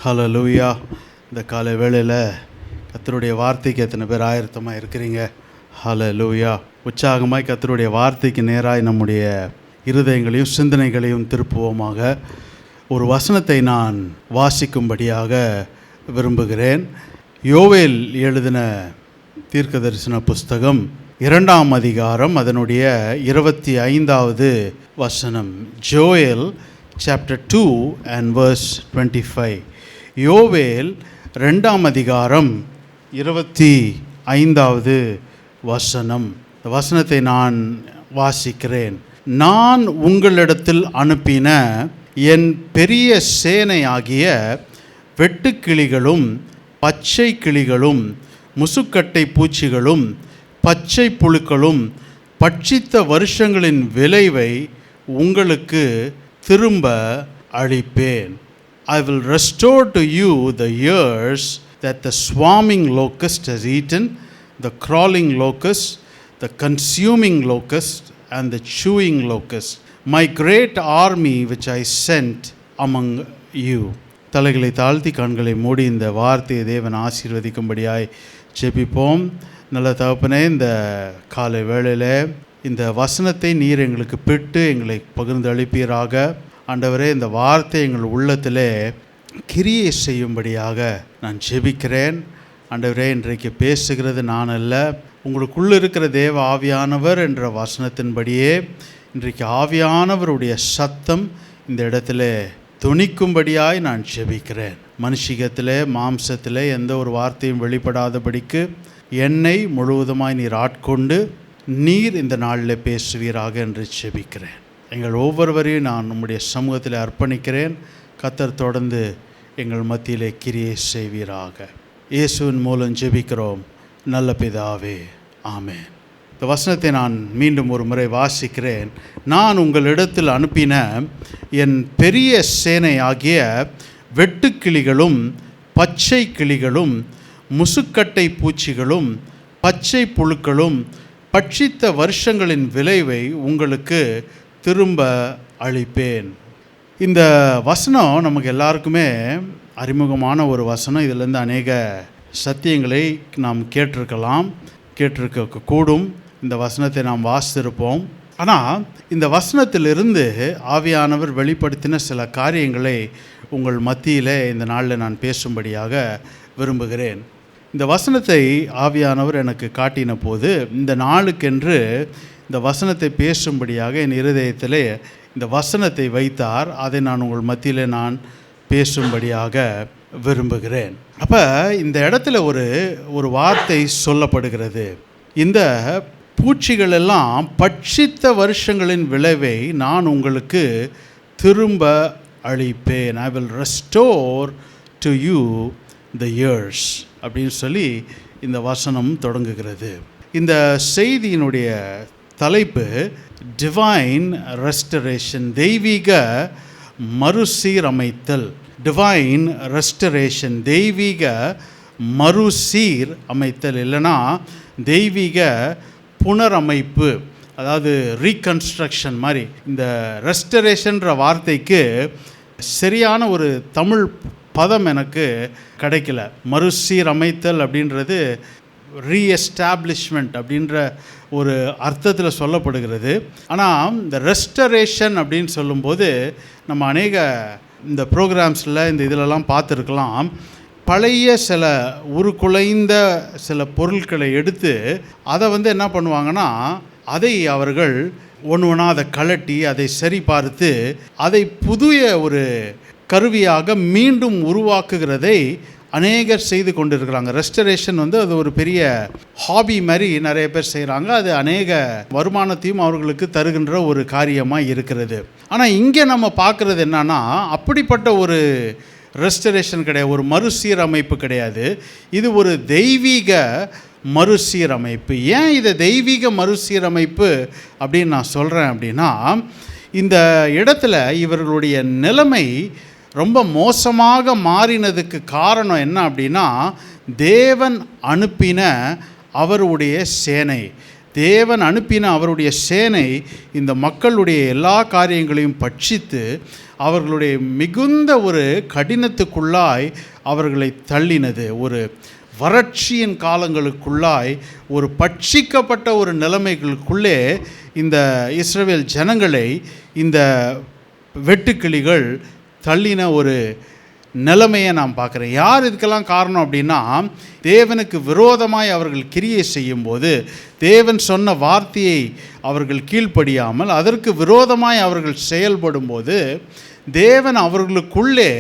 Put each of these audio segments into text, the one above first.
ஹல்லேலூயா. இந்த காலை வேளையில் கர்த்தருடைய வார்த்தைக்கு எத்தனை பேர் ஆயத்தமாக இருக்கிறீங்க? ஹல்லேலூயா. உற்சாகமாய் கர்த்தருடைய வார்த்தைக்கு நேராய் நம்முடைய இருதயங்களையும் சிந்தனைகளையும் திருப்புவோமாக. ஒரு வசனத்தை நான் வாசிக்கும்படியாக விரும்புகிறேன். யோவேல் எழுதின தீர்க்க தரிசன புஸ்தகம் 2ஆம் அதிகாரம் அதனுடைய 25வது வசனம். Joel chapter 2 and verse 25. யோவேல் 2ஆம் அதிகாரம் 25வது வசனம். இந்த வசனத்தை நான் வாசிக்கிறேன். நான் உங்களிடத்தில் அனுப்பின என் பெரிய சேனையாகிய வெட்டுக்கிளிகளும் பச்சை கிளிகளும் முசுக்கட்டை பூச்சிகளும் பச்சை புழுக்களும் பட்சித்த வருஷங்களின் விளைவை உங்களுக்கு திரும்ப அளிப்பேன். I will restore to you the years that the swarming locust has eaten, the crawling locust, the consuming locust, and the chewing locust, my great army which I sent among you. தலைகளை தாழ்த்தி கண்களை மூடி இந்த வார்த்தையை தேவன் ஆசீர்வதிக்கும்படியாய் ஜெபிப்போம். நல்ல தகப்பனே, இந்த காலை வேளையில் இந்த வசனத்தை நீர் எங்களுக்கு பிட்டு எங்களை பகிர்ந்து அளிப்பீராக. ஆண்டவரே, இந்த வார்த்தை எங்கள் உள்ளத்திலே கிரியை செய்யும்படியாக நான் ஜெபிக்கிறேன். ஆண்டவரே, இன்றைக்கு பேசுகிறது நான் அல்ல, உங்களுக்குள்ளே இருக்கிற தேவ ஆவியானவர் என்ற வசனத்தின்படியே இன்றைக்கு ஆவியானவருடைய சத்தம் இந்த இடத்துல துணிக்கும்படியாய் நான் ஜெபிக்கிறேன். மனுஷிகத்திலே மாம்சத்திலே எந்த ஒரு வார்த்தையும் வெளிப்படாதபடிக்கு என்னை முழுவதுமாய் நீர் ஆட்கொண்டு நீர் இந்த நாளில் பேசுவீராக என்று ஜெபிக்கிறேன். எங்கள் ஒவ்வொருவரையும் நான் நம்முடைய சமூகத்தில் அர்ப்பணிக்கிறேன். கர்த்தர் தொடர்ந்து எங்கள் மத்தியிலே கிரியை செய்வீராக. இயேசுவின் மூலம் ஜெபிக்கிறோம் நல்ல பிதாவே, ஆமென். இந்த வசனத்தை நான் மீண்டும் ஒரு முறை வாசிக்கிறேன். நான் உங்களிடத்தில் அனுப்பின என் பெரிய சேனை ஆகிய வெட்டுக்கிளிகளும் பச்சை கிளிகளும் முசுக்கட்டை பூச்சிகளும் பச்சை புழுக்களும் பட்சித்த வருஷங்களின் விளைவை உங்களுக்கு திரும்ப அளிப்பேன். இந்த வசனம் நமக்கு எல்லாருக்குமே அறிமுகமான ஒரு வசனம். இதிலிருந்து அநேக சத்தியங்களை நாம் கேட்டிருக்க கூடும். இந்த வசனத்தை நாம் வாசித்திருப்போம். ஆனால் இந்த வசனத்திலிருந்து ஆவியானவர் வெளிப்படுத்தின சில காரியங்களை உங்கள் மத்தியில் இந்த நாளில் நான் பேசும்படியாக விரும்புகிறேன். இந்த வசனத்தை ஆவியானவர் எனக்கு காட்டின போது இந்த நாளுக்கென்று இந்த வசனத்தை பேசும்படியாக என் இருதயத்திலே இந்த வசனத்தை வைத்தார். அதை நான் உங்கள் மத்தியில் நான் பேசும்படியாக விரும்புகிறேன். அப்போ இந்த இடத்துல ஒரு வார்த்தை சொல்லப்படுகிறது. இந்த பூச்சிகள் எல்லாம் பட்சித்த வருஷங்களின் விளைவை நான் உங்களுக்கு திரும்ப அளிப்பேன். I will restore to you the years அப்படின்னு சொல்லி இந்த வசனம் தொடங்குகிறது. இந்த செய்தியினுடைய தலைப்பு டிவைன் ரெஸ்டரேஷன், தெய்வீக மறுசீரமைத்தல். டிவைன் ரெஸ்டரேஷன், தெய்வீக மறுசீர் அமைத்தல், இல்லைனா தெய்வீக புனரமைப்பு, அதாவது ரீகன்ஸ்ட்ரக்ஷன் மாதிரி. இந்த ரெஸ்டரேஷன்ற வார்த்தைக்கு சரியான ஒரு தமிழ் பதம் எனக்கு கிடைக்கல. மறுசீரமைத்தல் அப்படின்றது ரீஎஸ்டாப்ளிஷ்மெண்ட் அப்படின்ற ஒரு அர்த்தத்தில் சொல்லப்படுகிறது. ஆனால் இந்த ரெஸ்டரேஷன் அப்படின்னு சொல்லும்போது நம்ம அநேக இந்த ப்ரோக்ராம்ஸில் இந்த இதிலெல்லாம் பார்த்துருக்கலாம். பழைய சில உருக்குலைந்த சில பொருட்களை எடுத்து அதை என்ன பண்ணுவாங்கன்னா, அதை அவர்கள் ஒன்று அதை கலட்டி அதை சரி பார்த்து அதை புதிய ஒரு கருவியாக மீண்டும் உருவாக்குகிறதை அநேகர் செய்து கொண்டிருக்கிறாங்க. ரெஸ்டரேஷன் அது ஒரு பெரிய ஹாபி மாதிரி நிறைய பேர் செய்கிறாங்க. அது அநேக வருமானத்தையும் அவர்களுக்கு தருகின்ற ஒரு காரியமாக இருக்கிறது. ஆனால் இங்கே நம்ம பார்க்குறது என்னன்னா, அப்படிப்பட்ட ஒரு ரெஸ்டரேஷன் கிடையாது, ஒரு மறுசீரமைப்பு கிடையாது. இது ஒரு தெய்வீக மறுசீரமைப்பு. ஏன் இதை தெய்வீக மறுசீரமைப்பு அப்படின்னு நான் சொல்கிறேன் அப்படின்னா, இந்த இடத்துல இவர்களுடைய நிலைமை ரொம்ப மோசமாக மாறினதுக்கு காரணம் என்ன அப்படின்னா, தேவன் அனுப்பின அவருடைய சேனை, தேவன் அனுப்பின அவருடைய சேனை இந்த மக்களுடைய எல்லா காரியங்களையும் பட்சித்து அவர்களுடைய மிகுந்த ஒரு கடினத்துக்குள்ளாய் அவர்களை தள்ளினது. ஒரு வறட்சியின் காலங்களுக்குள்ளாய், ஒரு பட்சிக்கப்பட்ட ஒரு நிலைமைகளுக்குள்ளே இந்த இஸ்ரவேல் ஜனங்களை இந்த வெட்டுக்கிளிகள் தள்ளின ஒரு நிலைமையை நான் பார்க்குறேன். யார் இதுக்கெல்லாம் காரணம் அப்படின்னா, தேவனுக்கு விரோதமாய் அவர்கள் கிரியை செய்யும்போது, தேவன் சொன்ன வார்த்தையை அவர்கள் கீழ்ப்படியாமல் அதற்கு விரோதமாய் அவர்கள் செயல்படும்போது, தேவன் அவர்களுக்குள்ளே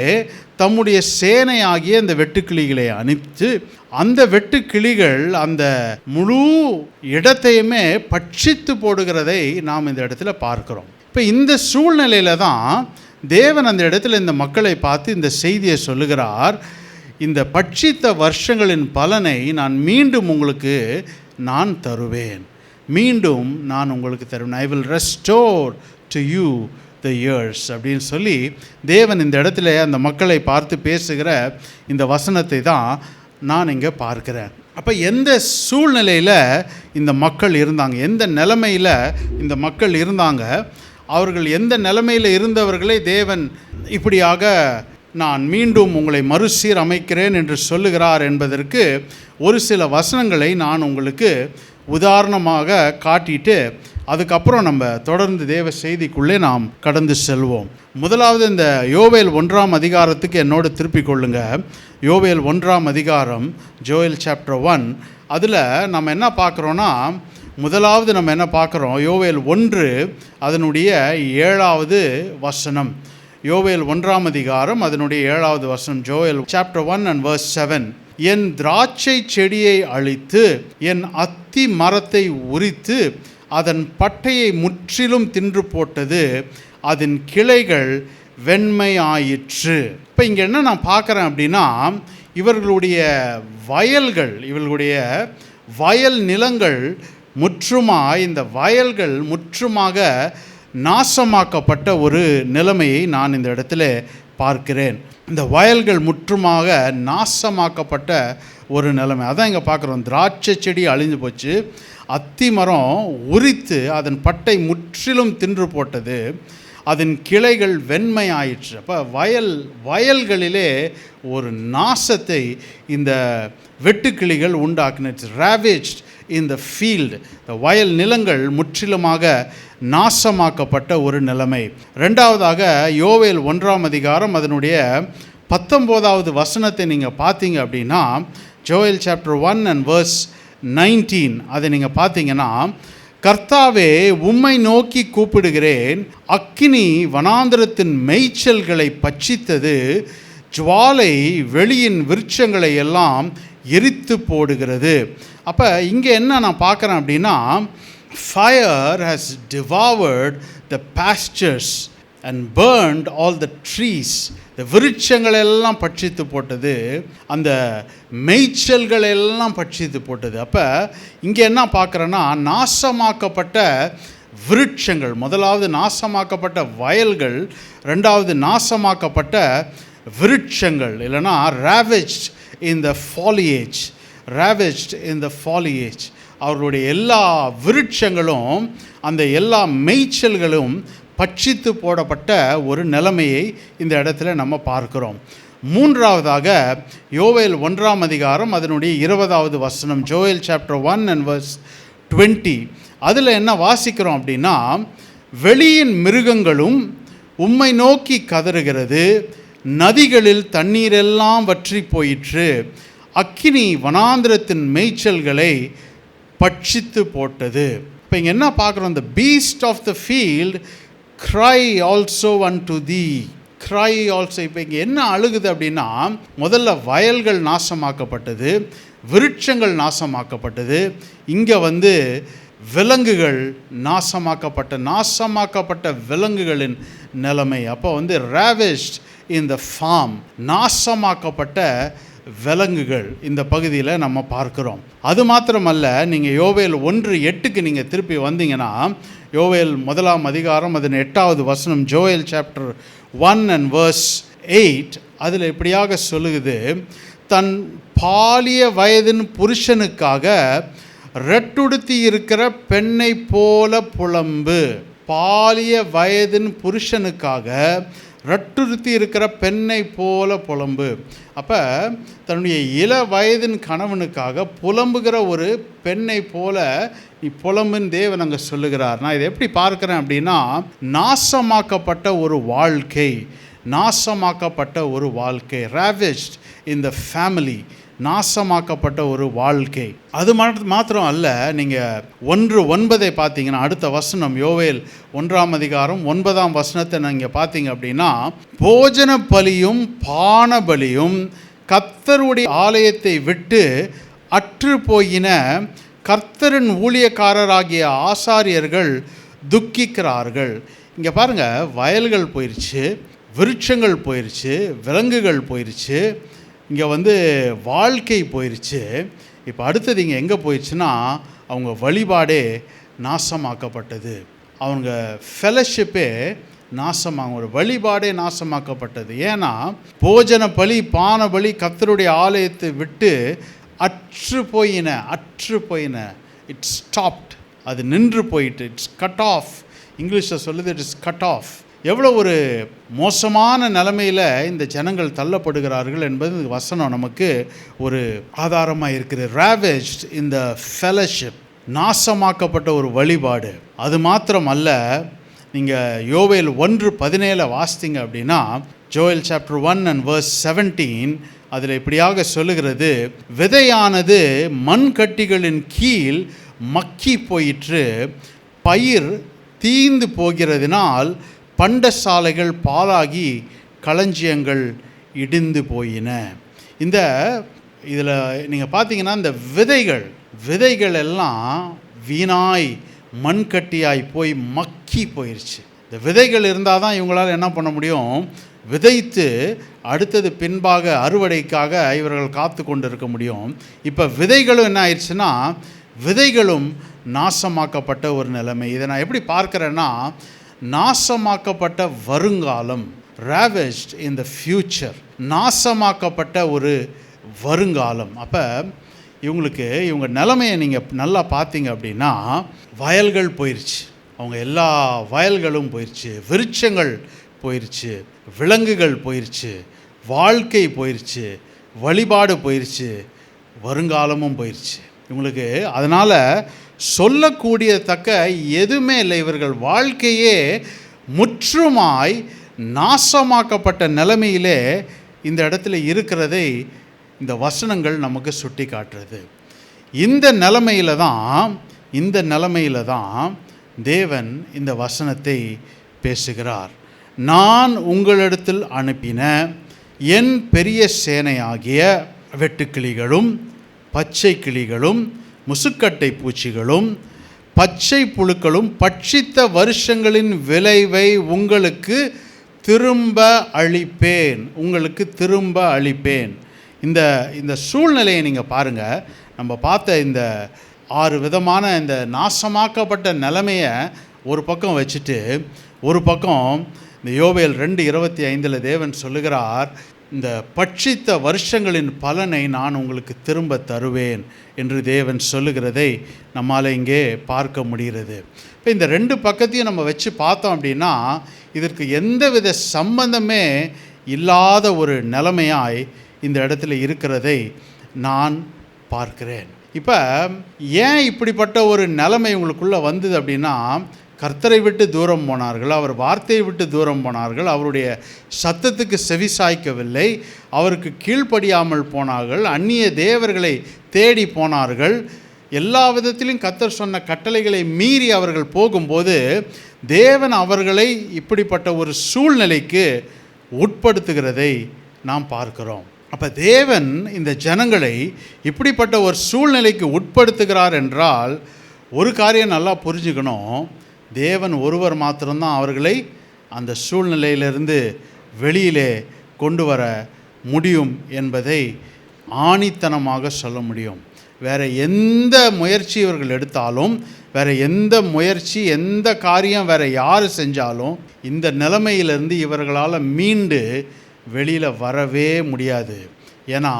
தம்முடைய சேனையாகிய இந்த வெட்டுக்கிளிகளை அனுப்பித்து அந்த வெட்டுக்கிளிகள் அந்த முழு இடத்தையுமே பட்சித்து போடுகிறதை நாம் இந்த இடத்துல பார்க்கிறோம். இப்போ இந்த சூழ்நிலையில் தான் தேவன் அந்த இடத்துல இந்த மக்களை பார்த்து இந்த செய்தியை சொல்லுகிறார். இந்த பட்சித்த வருஷங்களின் பலனை நான் மீண்டும் உங்களுக்கு நான் தருவேன், மீண்டும் நான் உங்களுக்கு தருவேன். I will restore to you the years அப்படின்னு சொல்லி தேவன் இந்த இடத்துல அந்த மக்களை பார்த்து பேசுகிற இந்த வசனத்தை தான் நான் இங்கே பார்க்கிறேன். அப்போ எந்த சூழ்நிலையில் இந்த மக்கள் இருந்தாங்க, எந்த நிலைமையில் இந்த மக்கள் இருந்தாங்க, அவர்கள் எந்த நிலைமையில் இருந்தவர்களை தேவன் இப்படியாக நான் மீண்டும் உங்களை மறுசீர் அமைக்கிறேன் என்று சொல்லுகிறார் என்பதற்கு ஒரு சில வசனங்களை நான் உங்களுக்கு உதாரணமாக காட்டிட்டு அதுக்கப்புறம் நம்ம தொடர்ந்து தேவ செய்திக்குள்ளே நாம் கடந்து செல்வோம். முதலாவது இந்த யோவேல் 1ஆம் அதிகாரத்துக்கு என்னோடு திருப்பிக் கொள்ளுங்க. யோவேல் 1ஆம் அதிகாரம், ஜோயல் சாப்டர் 1. அதில் நம்ம என்ன பார்க்குறோன்னா, முதலாவது நம்ம என்ன பார்க்குறோம், யோவேல் 1 அதனுடைய 7வது வசனம். யோவேல் 1ஆம் அதிகாரம் அதனுடைய 7வது வசனம். Joel chapter 1 and verse 7. என் திராட்சை செடியை அழித்து என் அத்தி மரத்தை உரித்து அதன் பட்டையை முற்றிலும் தின்று போட்டது, அதன் கிளைகள் வெண்மையாயிற்று. இப்போ இங்கே என்ன நான் பார்க்குறேன் அப்படின்னா, இவர்களுடைய வயல்கள், இவர்களுடைய வயல் நிலங்கள் முற்றுமாய், இந்த வயல்கள் முற்றுமாக நாசமாக்கப்பட்ட ஒரு நிலைமையை நான் இந்த இடத்துல பார்க்கிறேன். இந்த வயல்கள் முற்றுமாக நாசமாக்கப்பட்ட ஒரு நிலைமை அதான் இங்கே பார்க்குறோம். திராட்சை செடி அழிஞ்சு போச்சு, அத்தி மரம் உரித்து அதன் பட்டை முற்றிலும் தின்று போட்டது, அதன் கிளைகள் வெண்மை ஆயிற்று. அப்போ வயல்களிலே ஒரு நாசத்தை இந்த வெட்டுக்கிளிகள் உண்டாக்குனுச்சு. ராவேஜ்ட் இன் த ஃபீல்டு, இந்த வயல் நிலங்கள் முற்றிலுமாக நாசமாக்கப்பட்ட ஒரு நிலைமை. ரெண்டாவதாக யோவேல் 1ஆம் அதிகாரம் அதனுடைய 19வது வசனத்தை நீங்கள் பார்த்தீங்க அப்படின்னா, ஜோயல் சாப்டர் 1 and verse 19 அதை நீங்கள் பார்த்தீங்கன்னா, கர்த்தாவே உம்மை நோக்கி கூப்பிடுகிறேன், அக்கினி வனாந்திரத்தின் மேய்ச்சல்களை பட்சித்தது, ஜுவாலை வெளியின் விருட்சங்களை எல்லாம் எரித்து போடுகிறது. அப்போ இங்கே என்ன நான் பார்க்குறேன் அப்படின்னா, fire has devoured the pastures and burned all the trees. இந்த விருட்சங்கள் எல்லாம் பட்சித்து போட்டது, அந்த மேய்ச்சல்கள் எல்லாம் பட்சித்து போட்டது. அப்போ இங்கே என்ன பார்க்குறேன்னா, நாசமாக்கப்பட்ட விருட்சங்கள், முதலாவது நாசமாக்கப்பட்ட வயல்கள், ரெண்டாவது நாசமாக்கப்பட்ட விருட்சங்கள், இல்லைனா ravaged in the foliage, ravaged in the foliage. அவர்களுடைய எல்லா விருட்சங்களும் அந்த எல்லா மேய்ச்சல்களும் பட்சித்து போடப்பட்ட ஒரு நிலைமையை இந்த இடத்துல நம்ம பார்க்கிறோம். மூன்றாவதாக யோவேல் 1ஆம் அதிகாரம் அதனுடைய 20வது வசனம், ஜோயல் சாப்டர் 1 and verse 20. அதில் என்ன வாசிக்கிறோம் அப்படின்னா, வெளியின் மிருகங்களும் உம்மை நோக்கி கதறுகிறது, நதிகளில் தண்ணீரெல்லாம் வற்றி போயிற்று, அக்கினி வனாந்திரத்தின் மேய்ச்சல்களை பட்சித்து போட்டது. இப்போ இங்கே என்ன பார்க்குறோம், the beast of the field cry also unto thee, cry also. இப்போ இங்கே என்ன அழுகுது அப்படின்னா, முதல்ல வயல்கள் நாசமாக்கப்பட்டது, விருட்சங்கள் நாசமாக்கப்பட்டது, இங்கே விலங்குகள் நாசமாக்கப்பட்ட விலங்குகளின் நிலைமை. அப்போ ravaged in the farm, நாசமாக்கப்பட்ட விலங்குகள் இந்த பகுதியில் நம்ம பார்க்குறோம். அது மாத்திரமல்ல, நீங்கள் யோவேல் 1:8க்கு நீங்கள் திருப்பி வந்தீங்கன்னா, யோவேல் 1ஆம் அதிகாரம் அதன் 8வது வசனம், ஜோயல் சாப்டர் 1 and verse 8, அதில் இப்படியாக சொல்லுகிறது, தன் பாலிய வயதின் புருஷனுக்காக ரெட்டுடுத்தி இருக்கிற பெண்ணை போல புலம்பு. பாலிய வயதின் புருஷனுக்காக ரட்டுறுத்தி இருக்கிற பெண்ணை போல புலம்பு. அப்போ தன்னுடைய இள வயதின் கணவனுக்காக புலம்புகிற ஒரு பெண்ணை போல நீ புலம்புன்னு தேவன் அங்கே சொல்லுகிறார். நான் இதை எப்படி பார்க்குறேன் அப்படின்னா, நாசமாக்கப்பட்ட ஒரு வாழ்க்கை, நாசமாக்கப்பட்ட ஒரு வாழ்க்கை, ravaged in the family, நாசமாக்கப்பட்ட ஒரு வாழ்க்கை. அது மாத்திரம் அல்ல, நீங்கள் 1:9 பார்த்தீங்கன்னா, அடுத்த வசனம் யோவேல் 1:9 நீங்கள் பார்த்தீங்க அப்படின்னா, போஜன பலியும் பான பலியும் கர்த்தருடைய ஆலயத்தை விட்டு அற்று போயின கர்த்தரின் ஊழியக்காரராகிய ஆசாரியர்கள் துக்கிக்கிறார்கள். இங்கே பாருங்கள், வயல்கள் போயிடுச்சு, விருட்சங்கள் போயிடுச்சு, விலங்குகள் போயிடுச்சு, இங்கே வாழ்க்கை போயிடுச்சு. இப்போ அடுத்தது இங்கே எங்கே போயிடுச்சுன்னா, அவங்க வழிபாடே நாசமாக்கப்பட்டது, அவங்க ஃபெலோஷிப்பே ஒரு வழிபாடே நாசமாக்கப்பட்டது. ஏன்னா போஜன பலி பான பலி கர்த்தருடைய ஆலயத்தை விட்டு அற்று போயின, இட்ஸ் ஸ்டாப்ட், அது நின்று போயிட்டு, இட்ஸ் கட் ஆஃப். இங்கிலீஷில் சொல்லுது இட்ஸ் கட் ஆஃப். எவ்வளோ ஒரு மோசமான நிலைமையில் இந்த ஜனங்கள் தள்ளப்படுகிறார்கள் என்பது இந்த வசனம் நமக்கு ஒரு ஆதாரமாக இருக்குது. ravaged in the fellowship, நாசமாக்கப்பட்ட ஒரு வழிபாடு. அது மாத்திரம் அல்ல, நீங்கள் யோவேல் 1:17 வாசித்தீங்க அப்படின்னா, ஜோயல் சாப்டர் 1 and verse 17, அதில் இப்படியாக சொல்லுகிறது, விதையானது மண் கட்டிகளின் கீழ் மக்கி போயிற்று, பயிர் தீந்து போகிறதினால் பண்டசாலைகள் பாழாகி களஞ்சியங்கள் இடிந்து போயின. இதில் நீங்கள் பார்த்தீங்கன்னா, இந்த விதைகள் எல்லாம் வீணாய் மண்கட்டியாய் போய் மக்கி போயிடுச்சு. இந்த விதைகள் இருந்தால் தான் இவங்களால் என்ன பண்ண முடியும், விதைத்து அடுத்தது பின்பாக அறுவடைக்காக இவர்கள் காத்து கொண்டு இருக்க முடியும். இப்போ விதைகளும் என்ன ஆயிடுச்சுன்னா, விதைகளும் நாசமாக்கப்பட்ட ஒரு நிலைமை. இதை நான் எப்படி பார்க்குறேன்னா, நாசமாக்கப்பட்ட வருங்காலம், ravaged in the future, நாசமாக்கப்பட்ட ஒரு வருங்காலம். அப்போ இவங்க நிலைமையை நீங்கள் நல்லா பார்த்தீங்க அப்படின்னா, வயல்கள் போயிடுச்சு, அவங்க எல்லா வயல்களும் போயிடுச்சு, விருட்சங்கள் போயிடுச்சு, விலங்குகள் போயிடுச்சு, வாழ்க்கை போயிடுச்சு, வழிபாடு போயிடுச்சு, வருங்காலமும் போயிடுச்சு இவங்களுக்கு. அதனால் சொல்லக்கூடியத்தக்க எதுவுமே இல்லை. இவர்கள் வாழ்க்கையே முற்றுமாய் நாசமாக்கப்பட்ட நிலைமையிலே இந்த இடத்துல இருக்கிறதை இந்த வசனங்கள் நமக்கு சுட்டி காட்டுறது. இந்த நிலைமையில தான் தேவன் இந்த வசனத்தை பேசுகிறார். நான் உங்களிடத்தில் அனுப்பின என் பெரிய சேனையாகிய வெட்டுக்கிளிகளும் பச்சை கிளிகளும் முசுக்கட்டை பூச்சிகளும் பச்சை புழுக்களும் பட்சித்த வருஷங்களின் விளைவை உங்களுக்கு திரும்ப அளிப்பேன். இந்த சூழ்நிலையை நீங்கள் பாருங்கள். நம்ம பார்த்த இந்த 6 விதமான இந்த நாசமாக்கப்பட்ட நிலைமையை ஒரு பக்கம் வச்சுட்டு, ஒரு பக்கம் இந்த யோவேல் 2:25 தேவன் சொல்லுகிறார், இந்த பட்சித்த வருஷங்களின் பலனை நான் உங்களுக்கு திரும்ப தருவேன் என்று தேவன் சொல்லுகிறதை நம்மால் இங்கே பார்க்க முடிகிறது. இப்போ இந்த 2 பக்கத்தையும் நம்ம வச்சு பார்த்தோம் அப்படின்னா, இதற்கு எந்தவித சம்பந்தமே இல்லாத ஒரு நிலைமையாய் இந்த இடத்துல இருக்கிறதை நான் பார்க்கிறேன். இப்போ ஏன் இப்படிப்பட்ட ஒரு நிலைமை உங்களுக்குள்ளே வந்தது அப்படின்னா, கர்த்தரை விட்டு தூரம் போனார்கள், அவர் வார்த்தையை விட்டு தூரம் போனார்கள், அவருடைய சத்தத்துக்கு செவி சாய்க்கவில்லை, அவருக்கு கீழ்ப்படியாமல் போனார்கள், அந்நிய தேவர்களை தேடி போனார்கள். எல்லா விதத்திலும் கர்த்தர் சொன்ன கட்டளைகளை மீறி அவர்கள் போகும்போது தேவன் அவர்களை இப்படிப்பட்ட ஒரு சூழ்நிலைக்கு உட்படுத்துகிறதை நாம் பார்க்கிறோம். அப்போ தேவன் இந்த ஜனங்களை இப்படிப்பட்ட ஒரு சூழ்நிலைக்கு உட்படுத்துகிறார் என்றால், ஒரு காரியம் நல்லா புரிஞ்சுக்கணும், தேவன் ஒருவர் மாத்திரம்தான் அவர்களை அந்த சூழ்நிலையிலிருந்து வெளியிலே கொண்டு வர முடியும் என்பதை ஆணித்தனமாக சொல்ல முடியும். வேறு எந்த முயற்சி இவர்கள் எடுத்தாலும், வேறு எந்த முயற்சி எந்த காரியம் வேறு யார் செஞ்சாலும் இந்த நிலைமையிலிருந்து இவர்களால் மீண்டு வெளியில் வரவே முடியாது. ஏன்னா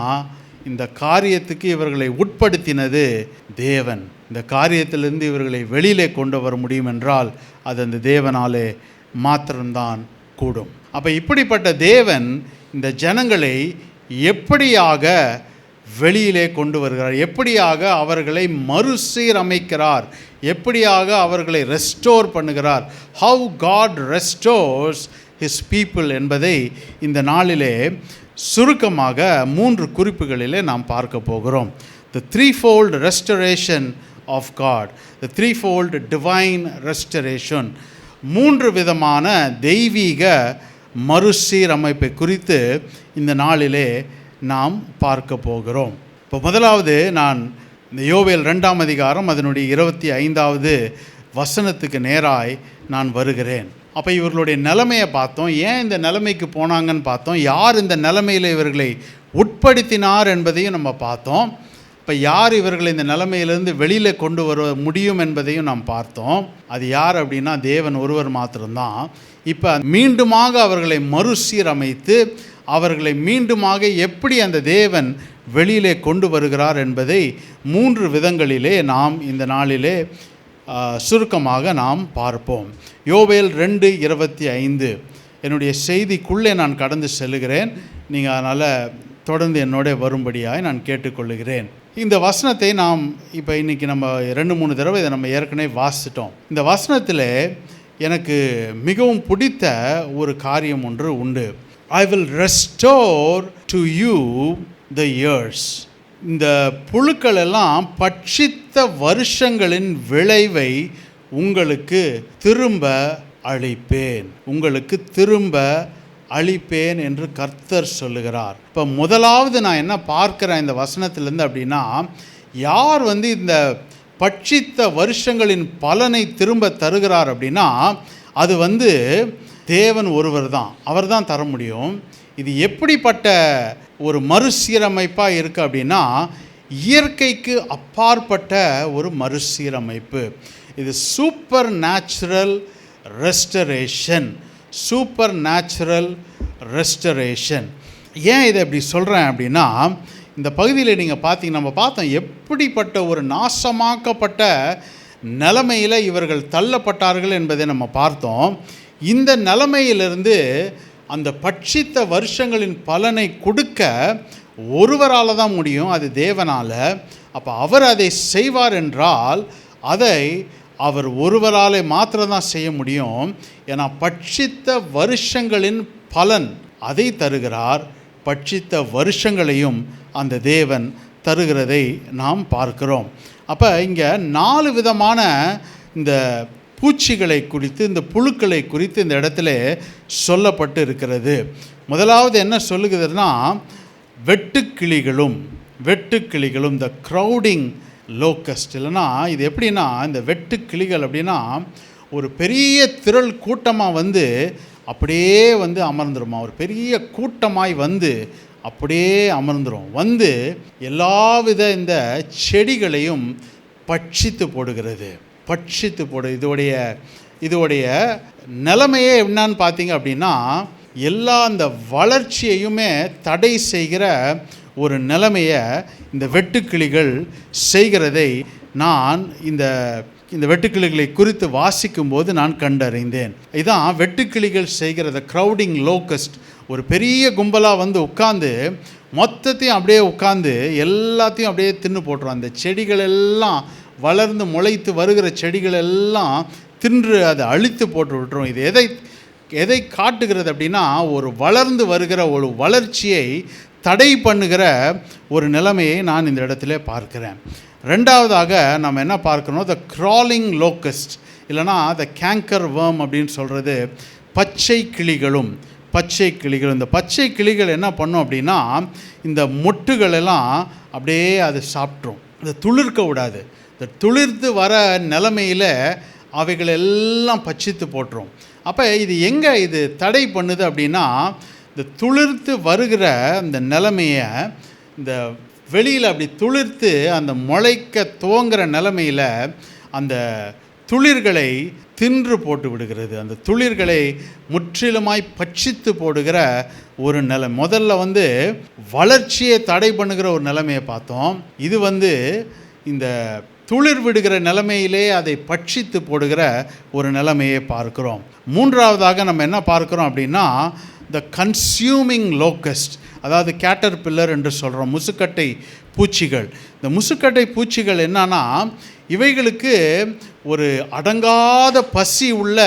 இந்த காரியத்துக்கு இவர்களை உட்படுத்தினது தேவன். இந்த காரியத்திலிருந்து இவர்களை வெளியிலே கொண்டு வர முடியும் என்றால் அது அந்த தேவனாலே மாத்திரம்தான் கூடும். அப்போ இப்படிப்பட்ட தேவன் இந்த ஜனங்களை எப்படியாக வெளியிலே கொண்டு வருகிறார், எப்படியாக அவர்களை மறுசீரமைக்கிறார், எப்படியாக அவர்களை ரெஸ்டோர் பண்ணுகிறார், how God restores his people என்பதை இந்த நாளிலே சுருக்கமாக 3 குறிப்புகளிலே நாம் பார்க்க போகிறோம். The threefold restoration of God, the threefold divine restoration, 3 விதமான தெய்வீக மறுசீரமைப்பை குறித்து இந்த நாளிலே நாம் பார்க்க போகிறோம். இப்போ முதலாவது நான் இந்த யோவேல் 2ஆம் அதிகாரம் அதனுடைய 25வது வசனத்துக்கு நேராய் நான் வருகிறேன். அப்போ இவர்களுடைய நிலைமையை பார்த்தோம், ஏன் இந்த நிலைமைக்கு போனாங்கன்னு பார்த்தோம், யார் இந்த நிலைமையில் இவர்களை உட்படுத்தினார் என்பதையும் நம்ம பார்த்தோம். இப்போ யார் இவர்களை இந்த நிலைமையிலிருந்து வெளியில் கொண்டு வர முடியும் என்பதையும் நாம் பார்த்தோம். அது யார் அப்படின்னா தேவன் ஒருவர் மாத்திரம்தான். இப்போ மீண்டுமாக அவர்களை மறுசீரமைத்து அவர்களை மீண்டுமாக எப்படி அந்த தேவன் வெளியிலே கொண்டு வருகிறார் என்பதை 3 விதங்களிலே நாம் இந்த நாளிலே சுருக்கமாக நாம் பார்ப்போம். யோவேல் 2:25 என்னுடைய செய்திக்குள்ளே நான் கடந்து செல்லுகிறேன். நீங்கள் அதனால் தொடர்ந்து என்னோட வரும்படியாய் நான் கேட்டுக்கொள்ளுகிறேன். இந்த வசனத்தை நாம் இப்போ இன்றைக்கி நம்ம 2-3 தடவை இதை நம்ம ஏற்கனவே வாசிட்டோம். இந்த வசனத்தில் எனக்கு மிகவும் பிடித்த ஒரு காரியம் ஒன்று உண்டு. I will restore to you the years. இந்த புழுக்கள் எல்லாம் பட்சித்த வருஷங்களின் விளைவை உங்களுக்கு திரும்ப அளிப்பேன், உங்களுக்கு திரும்ப அளிப்பேன் என்று கர்த்தர் சொல்லுகிறார். இப்போ முதலாவது நான் என்ன பார்க்குறேன் இந்த வசனத்திலேருந்து அப்படின்னா, யார் இந்த பட்சித்த வருஷங்களின் பலனை திரும்ப தருகிறார் அப்படின்னா அது தேவன் ஒருவர் தான், அவர் தான் தர முடியும். இது எப்படிப்பட்ட ஒரு மறுசீரமைப்பாக இருக்குது அப்படின்னா, இயற்கைக்கு அப்பாற்பட்ட ஒரு மறுசீரமைப்பு. இது super natural restoration, super natural restoration. ஏன் இதை இப்படி சொல்கிறேன் அப்படின்னா, இந்த பகுதியில் நீங்கள் பார்த்தீங்கன்னா, நம்ம பார்த்தோம் எப்படிப்பட்ட ஒரு நாசமாக்கப்பட்ட நிலைமையில் இவர்கள் தள்ளப்பட்டார்கள் என்பதை நம்ம பார்த்தோம். இந்த நிலைமையிலிருந்து அந்த பட்சித்த வருஷங்களின் பலனை கொடுக்க ஒருவரால் தான் முடியும், அது தேவனால். அப்போ அவர் அதை செய்வார் என்றால் அதை அவர் ஒருவராலே மாத்திரம்தான் செய்ய முடியும். ஏன்னா பட்சித்த வருஷங்களின் பலன் அதை தருகிறார், பட்சித்த வருஷங்களையும் அந்த தேவன் தருகிறதை நாம் பார்க்கிறோம். அப்போ இங்கே 4 விதமான இந்த பூச்சிகளை குறித்து, இந்த புழுக்களை குறித்து இந்த இடத்துல சொல்லப்பட்டு இருக்கிறது. முதலாவது என்ன சொல்லுகிறதுனா, வெட்டுக்கிளிகளும் இந்த க்ரௌடிங் லோக்கஸ்ட். இல்லைனா இது எப்படின்னா, இந்த வெட்டுக்கிளிகள் அப்படின்னா ஒரு பெரிய திரள் கூட்டமாக அப்படியே அமர்ந்துருமா, ஒரு பெரிய கூட்டமாய் அப்படியே அமர்ந்துடும், எல்லாவித இந்த செடிகளையும் பட்சித்து போடுகிறது, பட்சித்து போடு. இதோடைய நிலைமையே என்னன்னு பார்த்தீங்க அப்படின்னா, எல்லா அந்த வளர்ச்சியையுமே தடை செய்கிற ஒரு நிலைமையை இந்த வெட்டுக்கிளிகள் செய்கிறதை நான் இந்த வெட்டுக்கிளிகளை குறித்து வாசிக்கும்போது நான் கண்டறிந்தேன். இதுதான் வெட்டுக்கிளிகள் செய்கிறத க்ரௌடிங் லோக்கஸ்ட். ஒரு பெரிய கும்பலாக உட்காந்து மொத்தத்தையும் அப்படியே உட்காந்து எல்லாத்தையும் அப்படியே தின்னு போட்டுரும். அந்த செடிகள் எல்லாம் வளர்ந்து முளைத்து வருகிற செடிகள் எல்லாம் தின்று அதை அழித்து போட்டு விட்டுரும். இது எதை காட்டுகிறது அப்படின்னா, ஒரு வளர்ந்து வருகிற ஒரு வளர்ச்சியை தடை பண்ணுகிற ஒரு நிலைமையை நான் இந்த இடத்துல பார்க்கிறேன். ரெண்டாவதாக நம்ம என்ன பார்க்கணும், த க்ராலிங் லோக்கஸ்ட், இல்லைனா த கேங்கர் வேர்ம் அப்படின்னு சொல்கிறது பச்சை கிளிகளும். இந்த பச்சை கிளிகள் என்ன பண்ணும் அப்படின்னா, இந்த மொட்டுகளெல்லாம் அப்படியே அது சாப்பிட்ரும், அதை துளிர்க்க விடாது. இந்த துளிர்த்து வர நிலைமையில் அவைகள் எல்லாம் பட்சித்து போட்டுரும். அப்போ இது தடை பண்ணுது அப்படின்னா, இந்த துளிர்த்து வருகிற இந்த நிலைமையை, இந்த வெளியில் அப்படி துளிர்த்து அந்த முளைக்க துவங்குற நிலைமையில் அந்த துளிர்களை தின்று போட்டு விடுகிறது. அந்த துளிர்களை முற்றிலுமாய் பட்சித்து போடுகிற ஒரு நிலை. முதல்ல வளர்ச்சியை தடை பண்ணுகிற ஒரு நிலைமையை பார்த்தோம். இது இந்த துளிர் விடுகிற நிலைமையிலே அதை பட்சித்து போடுகிற ஒரு நிலைமையை பார்க்கிறோம். மூன்றாவதாக நம்ம என்ன பார்க்கிறோம் அப்படின்னா, த கன்சியூமிங் லோக்கஸ்ட், அதாவது கேட்டர்பில்லர் என்று சொல்கிறோம், முசுக்கட்டை பூச்சிகள். இந்த முசுக்கட்டை பூச்சிகள் என்னன்னா, இவைகளுக்கு ஒரு அடங்காத பசி உள்ள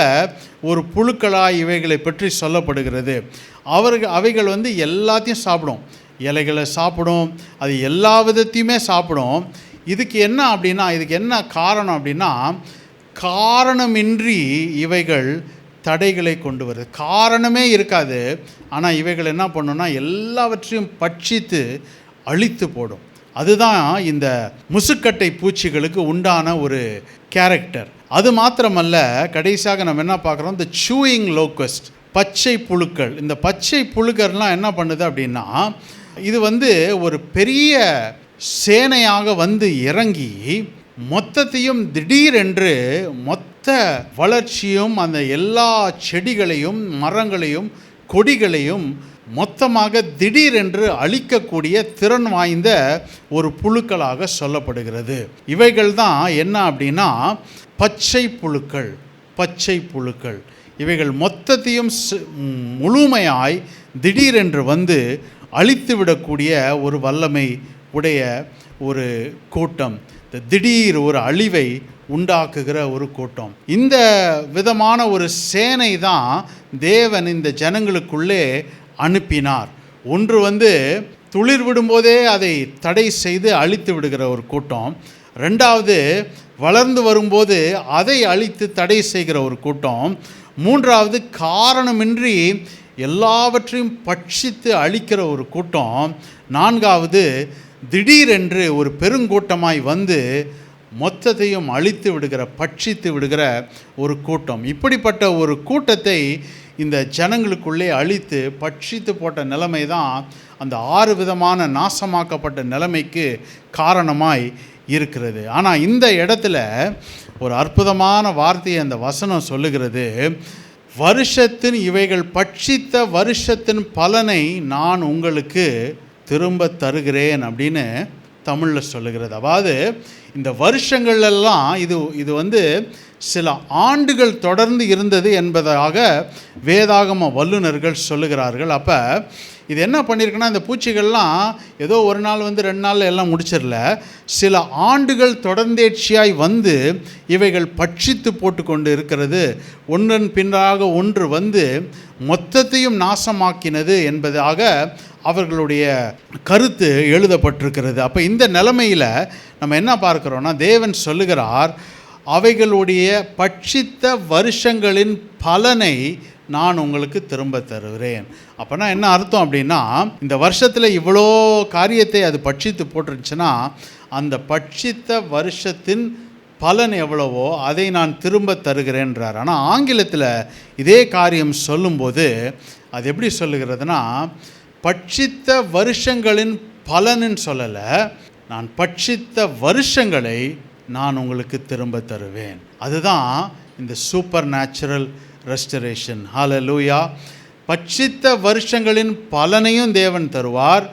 ஒரு புழுக்களாய் இவைகளை பற்றி சொல்லப்படுகிறது. அவைகள் எல்லாத்தையும் சாப்பிடும், இலைகளை சாப்பிடும், அது எல்லா விதத்தையுமே சாப்பிடும். இதுக்கு என்ன காரணம் அப்படின்னா, காரணமின்றி இவைகள் தடைகளை கொண்டு வருது. காரணமே இருக்காது, ஆனால் இவைகள் என்ன பண்ணுன்னா எல்லாவற்றையும் பட்சித்து அழித்து போடும். அதுதான் இந்த முசுக்கட்டை பூச்சிகளுக்கு உண்டான ஒரு கேரக்டர். அது மாத்திரமல்ல, கடைசியாக நம்ம என்ன பார்க்குறோம், இந்த சூயிங் லோக்கஸ்ட், பச்சை புழுக்கள். இந்த பச்சை புழுக்கள்லாம் என்ன பண்ணுது அப்படின்னா, இது ஒரு பெரிய சேனையாக இறங்கி மொத்தத்தையும் திடீரென்று மொத்த வளர்ச்சியும் அந்த எல்லா செடிகளையும் மரங்களையும் கொடிகளையும் மொத்தமாக திடீரென்று அழிக்கக்கூடிய திறன் வாய்ந்த ஒரு புழுக்களாக சொல்லப்படுகிறது. இவைகள் தான் என்ன அப்படின்னா பச்சை புழுக்கள். பச்சை புழுக்கள் இவைகள் மொத்தத்தையும் முழுமையாய் திடீரென்று அழித்து விடக்கூடிய ஒரு வல்லமை உடைய ஒரு கூட்டம். திடீர் ஒரு அழிவை உண்டாக்குகிற ஒரு கூட்டம். இந்த விதமான ஒரு சேனை தான் தேவன் இந்த ஜனங்களுக்குள்ளே அனுப்பினார். ஒன்று துளிர் விடும்போதே அதை தடை செய்து அழித்து விடுகிற ஒரு கூட்டம். ரெண்டாவது, வளர்ந்து வரும்போது அதை அழித்து தடை செய்கிற ஒரு கூட்டம். மூன்றாவது, காரணமின்றி எல்லாவற்றையும் பட்சித்து அழிக்கிற ஒரு கூட்டம். நான்காவது, திடீரென்று ஒரு பெருங்கூட்டமாய் மொத்தத்தையும் அழித்து விடுகிற, பட்சித்து விடுகிற ஒரு கூட்டம். இப்படிப்பட்ட ஒரு கூட்டத்தை இந்த ஜனங்களுக்குள்ளே அழித்து பட்சித்து போட்ட நிலைமை தான் அந்த 6 விதமான நாசமாக்கப்பட்ட நிலைமைக்கு காரணமாய் இருக்கிறது. ஆனால் இந்த இடத்துல ஒரு அற்புதமான வார்த்தையை அந்த வசனம் சொல்லுகிறது. இவைகள் பட்சித்த வருஷத்தின் பலனை நான் உங்களுக்கு திரும்ப தருகிறேன் அப்படின்னு தமிழில் சொல்லுகிறது. அதாவது இந்த வருஷங்கள்லாம் இது சில ஆண்டுகள் தொடர்ந்து இருந்தது என்பதாக வேதாகம வல்லுநர்கள் சொல்லுகிறார்கள். அப்போ இது என்ன பண்ணியிருக்குன்னா, இந்த பூச்சிகள்லாம் ஏதோ ஒரு நாள் 2 நாளில் எல்லாம் முடிச்சிடல, சில ஆண்டுகள் தொடர்ந்தேர்ச்சியாய் இவைகள் பட்சித்து போட்டு கொண்டு இருக்கிறது. ஒன்றன் பின்னாக ஒன்று மொத்தத்தையும் நாசமாக்கினது என்பதாக அவர்களுடைய கருத்து எழுதப்பட்டிருக்கிறது. அப்போ இந்த நிலைமையில் நம்ம என்ன பார்க்குறோன்னா, தேவன் சொல்லுகிறார், அவைகளுடைய பட்சித்த வருஷங்களின் பலனை நான் உங்களுக்கு திரும்ப தருகிறேன். அப்போனா என்ன அர்த்தம் அப்படின்னா, இந்த வருஷத்தில் இவ்வளோ காரியத்தை அது பட்சித்து போட்டுருந்துச்சுன்னா, அந்த பட்சித்த வருஷத்தின் பலன் எவ்வளவோ அதை நான் திரும்ப தருகிறேன்றார். ஆனால் ஆங்கிலத்தில் இதே காரியம் சொல்லும்போது அது எப்படி சொல்லுகிறதுனா, பட்சித்த வருஷங்களின் பலனுன்னு சொல்லலை, நான் பட்சித்த வருஷங்களை நான் உங்களுக்கு திரும்ப தருவேன். அதுதான் இந்த சூப்பர் நேச்சுரல் ரெஸ்டரேஷன். ஹல்லேலூயா. பட்சித்த வருஷங்களின் பலனையும் தேவன் தருவார்,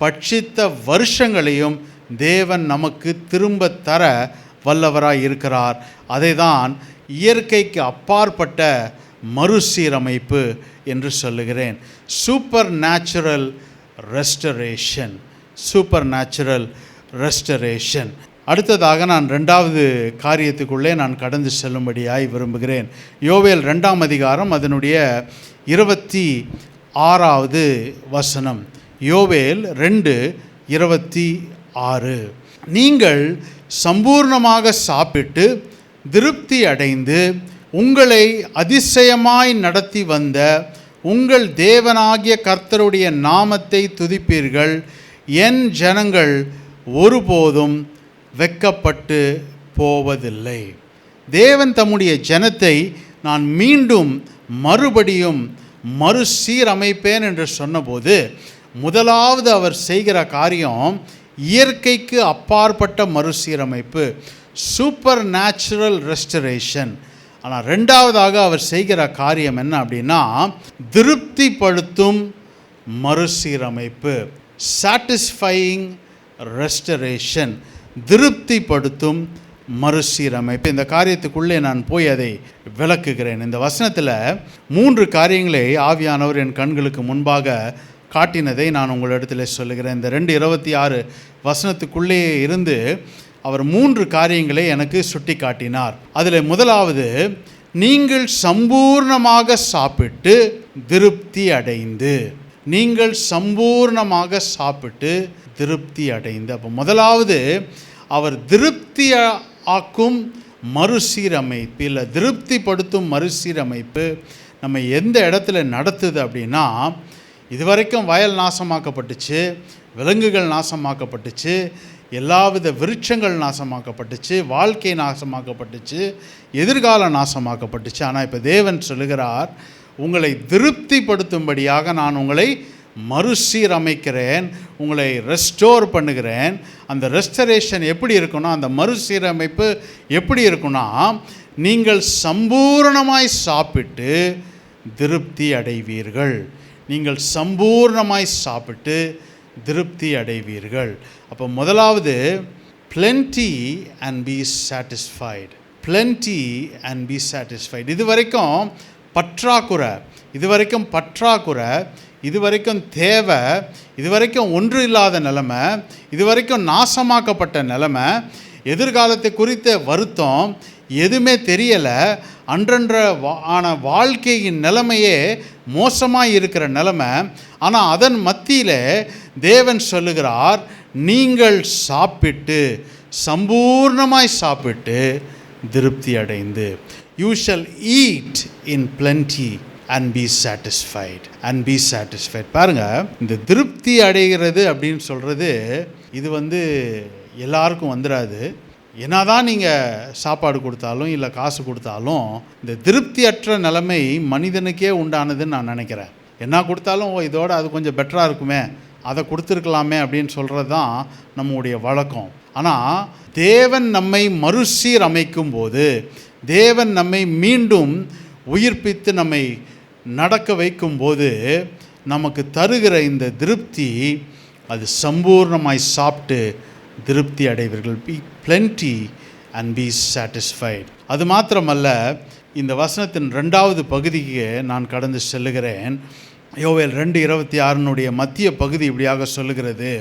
பட்சித்த வருஷங்களையும் தேவன் நமக்கு திரும்ப தர வல்லவராய் இருக்கிறார். அதை தான் இயற்கைக்கு அப்பாற்பட்ட மறுசீரமைப்பு என்று சொல்லுகிறேன். Super natural restoration. Super natural restoration. அடுத்ததாக நான் 2வது காரியத்துக்குள்ளே நான் கடந்து செல்லும்படியாய் விரும்புகிறேன். யோவேல் 2ஆம் அதிகாரம் அதனுடைய 26வது வசனம். யோவேல் 2:26. நீங்கள் சம்பூர்ணமாக சாப்பிட்டு திருப்தி அடைந்து உங்களை அதிசயமாய் நடத்தி வந்த உங்கள் தேவனாகிய கர்த்தருடைய நாமத்தை துதிப்பீர்கள். என் ஜனங்கள் ஒருபோதும் வெட்கப்பட்டு போவதில்லை. தேவன் தம்முடைய ஜனத்தை நான் மீண்டும் மறுபடியும் மறுசீரமைப்பேன் என்று சொன்னபோது, முதலாவது அவர் செய்கிற காரியம் இயற்கைக்கு அப்பாற்பட்ட மறுசீரமைப்பு, சூப்பர் நேச்சுரல் ரெஸ்டரேஷன். ஆனால் 2வதாக அவர் செய்கிற காரியம் என்ன அப்படின்னா, திருப்திப்படுத்தும் மறுசீரமைப்பு. சாட்டிஸ்ஃபையிங் ரெஸ்டரேஷன், திருப்திப்படுத்தும் மறுசீரமைப்பு. இந்த காரியத்துக்குள்ளே நான் போய் அதை விளக்குகிறேன். இந்த வசனத்தில் 3 காரியங்களை ஆவியானவர் என் கண்களுக்கு முன்பாக காட்டினதை நான் உங்களிடத்தில் சொல்லுகிறேன். இந்த 2:26 வசனத்துக்குள்ளே இருந்து அவர் 3 காரியங்களை எனக்கு சுட்டி காட்டினார். அதில் முதலாவது, நீங்கள் சம்பூர்ணமாக சாப்பிட்டு திருப்தி அடைந்து. நீங்கள் சம்பூர்ணமாக சாப்பிட்டு திருப்தி அடைந்து. அப்போ முதலாவது அவர் திருப்தி ஆக்கும் மறுசீரமைப்பு, இல்லை திருப்திப்படுத்தும் மறுசீரமைப்பு நம்ம எந்த இடத்துல நடத்துது அப்படின்னா, இதுவரைக்கும் வயல் நாசமாக்கப்பட்டுச்சு, விலங்குகள் நாசமாக்கப்பட்டுச்சு, எல்லாவித விருட்சங்கள் நாசமாக்கப்பட்டுச்சு, வாழ்க்கை நாசமாக்கப்பட்டுச்சு, எதிர்காலம் நாசமாக்கப்பட்டுச்சு. ஆனால் இப்போ தேவன் சொல்லுகிறார், உங்களை திருப்திப்படுத்தும்படியாக நான் உங்களை மறுசீரமைக்கிறேன், உங்களை ரெஸ்டோர் பண்ணுகிறேன். அந்த ரெஸ்டரேஷன் எப்படி இருக்குன்னா, அந்த மறுசீரமைப்பு எப்படி இருக்குன்னா, நீங்கள் சம்பூர்ணமாய் சாப்பிட்டு திருப்தி அடைவீர்கள். நீங்கள் சம்பூர்ணமாய் சாப்பிட்டு திருப்தி அடைவீர்கள். அப்போ முதலாவது, plenty and be satisfied. plenty and be satisfied. இதுவரைக்கும் பற்றாக்குறை, இதுவரைக்கும் தேவை, இதுவரைக்கும் ஒன்று இல்லாத நிலைமை, இதுவரைக்கும் நாசமாக்கப்பட்ட நிலைமை, எதிர்காலத்தை குறித்த வருத்தம் எதுவுமே தெரியலை, அன்றன்ற ஆன வாழ்க்கையின் நிலைமையே மோசமாக இருக்கிற நிலைமை. ஆனால் அதன் மத்தியில் தேவன் சொல்லுகிறார், நீங்கள் சாப்பிட்டு சம்பூர்ணமாய் சாப்பிட்டு திருப்தி அடைந்து. You shall eat in plenty and be satisfied. பாருங்க, இந்த திருப்தி அடைகிறது அப்படின்னு சொல்கிறது, இது எல்லாருக்கும் வந்துடாது. என்னதான் நீங்கள் சாப்பாடு கொடுத்தாலும் இல்லை காசு கொடுத்தாலும், இந்த திருப்தியற்ற நிலைமை மனிதனுக்கே உண்டானதுன்னு நான் நினைக்கிறேன். என்ன கொடுத்தாலும் இதோட அது கொஞ்சம் பெட்டராக இருக்குமே, அதை கொடுத்துருக்கலாமே அப்படின்னு சொல்கிறது தான் நம்முடைய வழக்கம். ஆனால் தேவன் நம்மை மறுசீரமைக்கும் போது, தேவன் நம்மை மீண்டும் உயிர்ப்பித்து நம்மை நடக்க வைக்கும்போது நமக்கு தருகிற இந்த திருப்தி, அது சம்பூர்ணமாய் சாப்பிட்டு திருப்தி அடைவீர்கள். Be plenty and be satisfied. அது மாத்திரமல்ல, இந்த வசனத்தின் 2வது பகுதிக்கு நான் கடந்து செல்லுகிறேன். யோவேல் 2:26 மத்திய பகுதி இப்படியாக சொல்லுகிறது,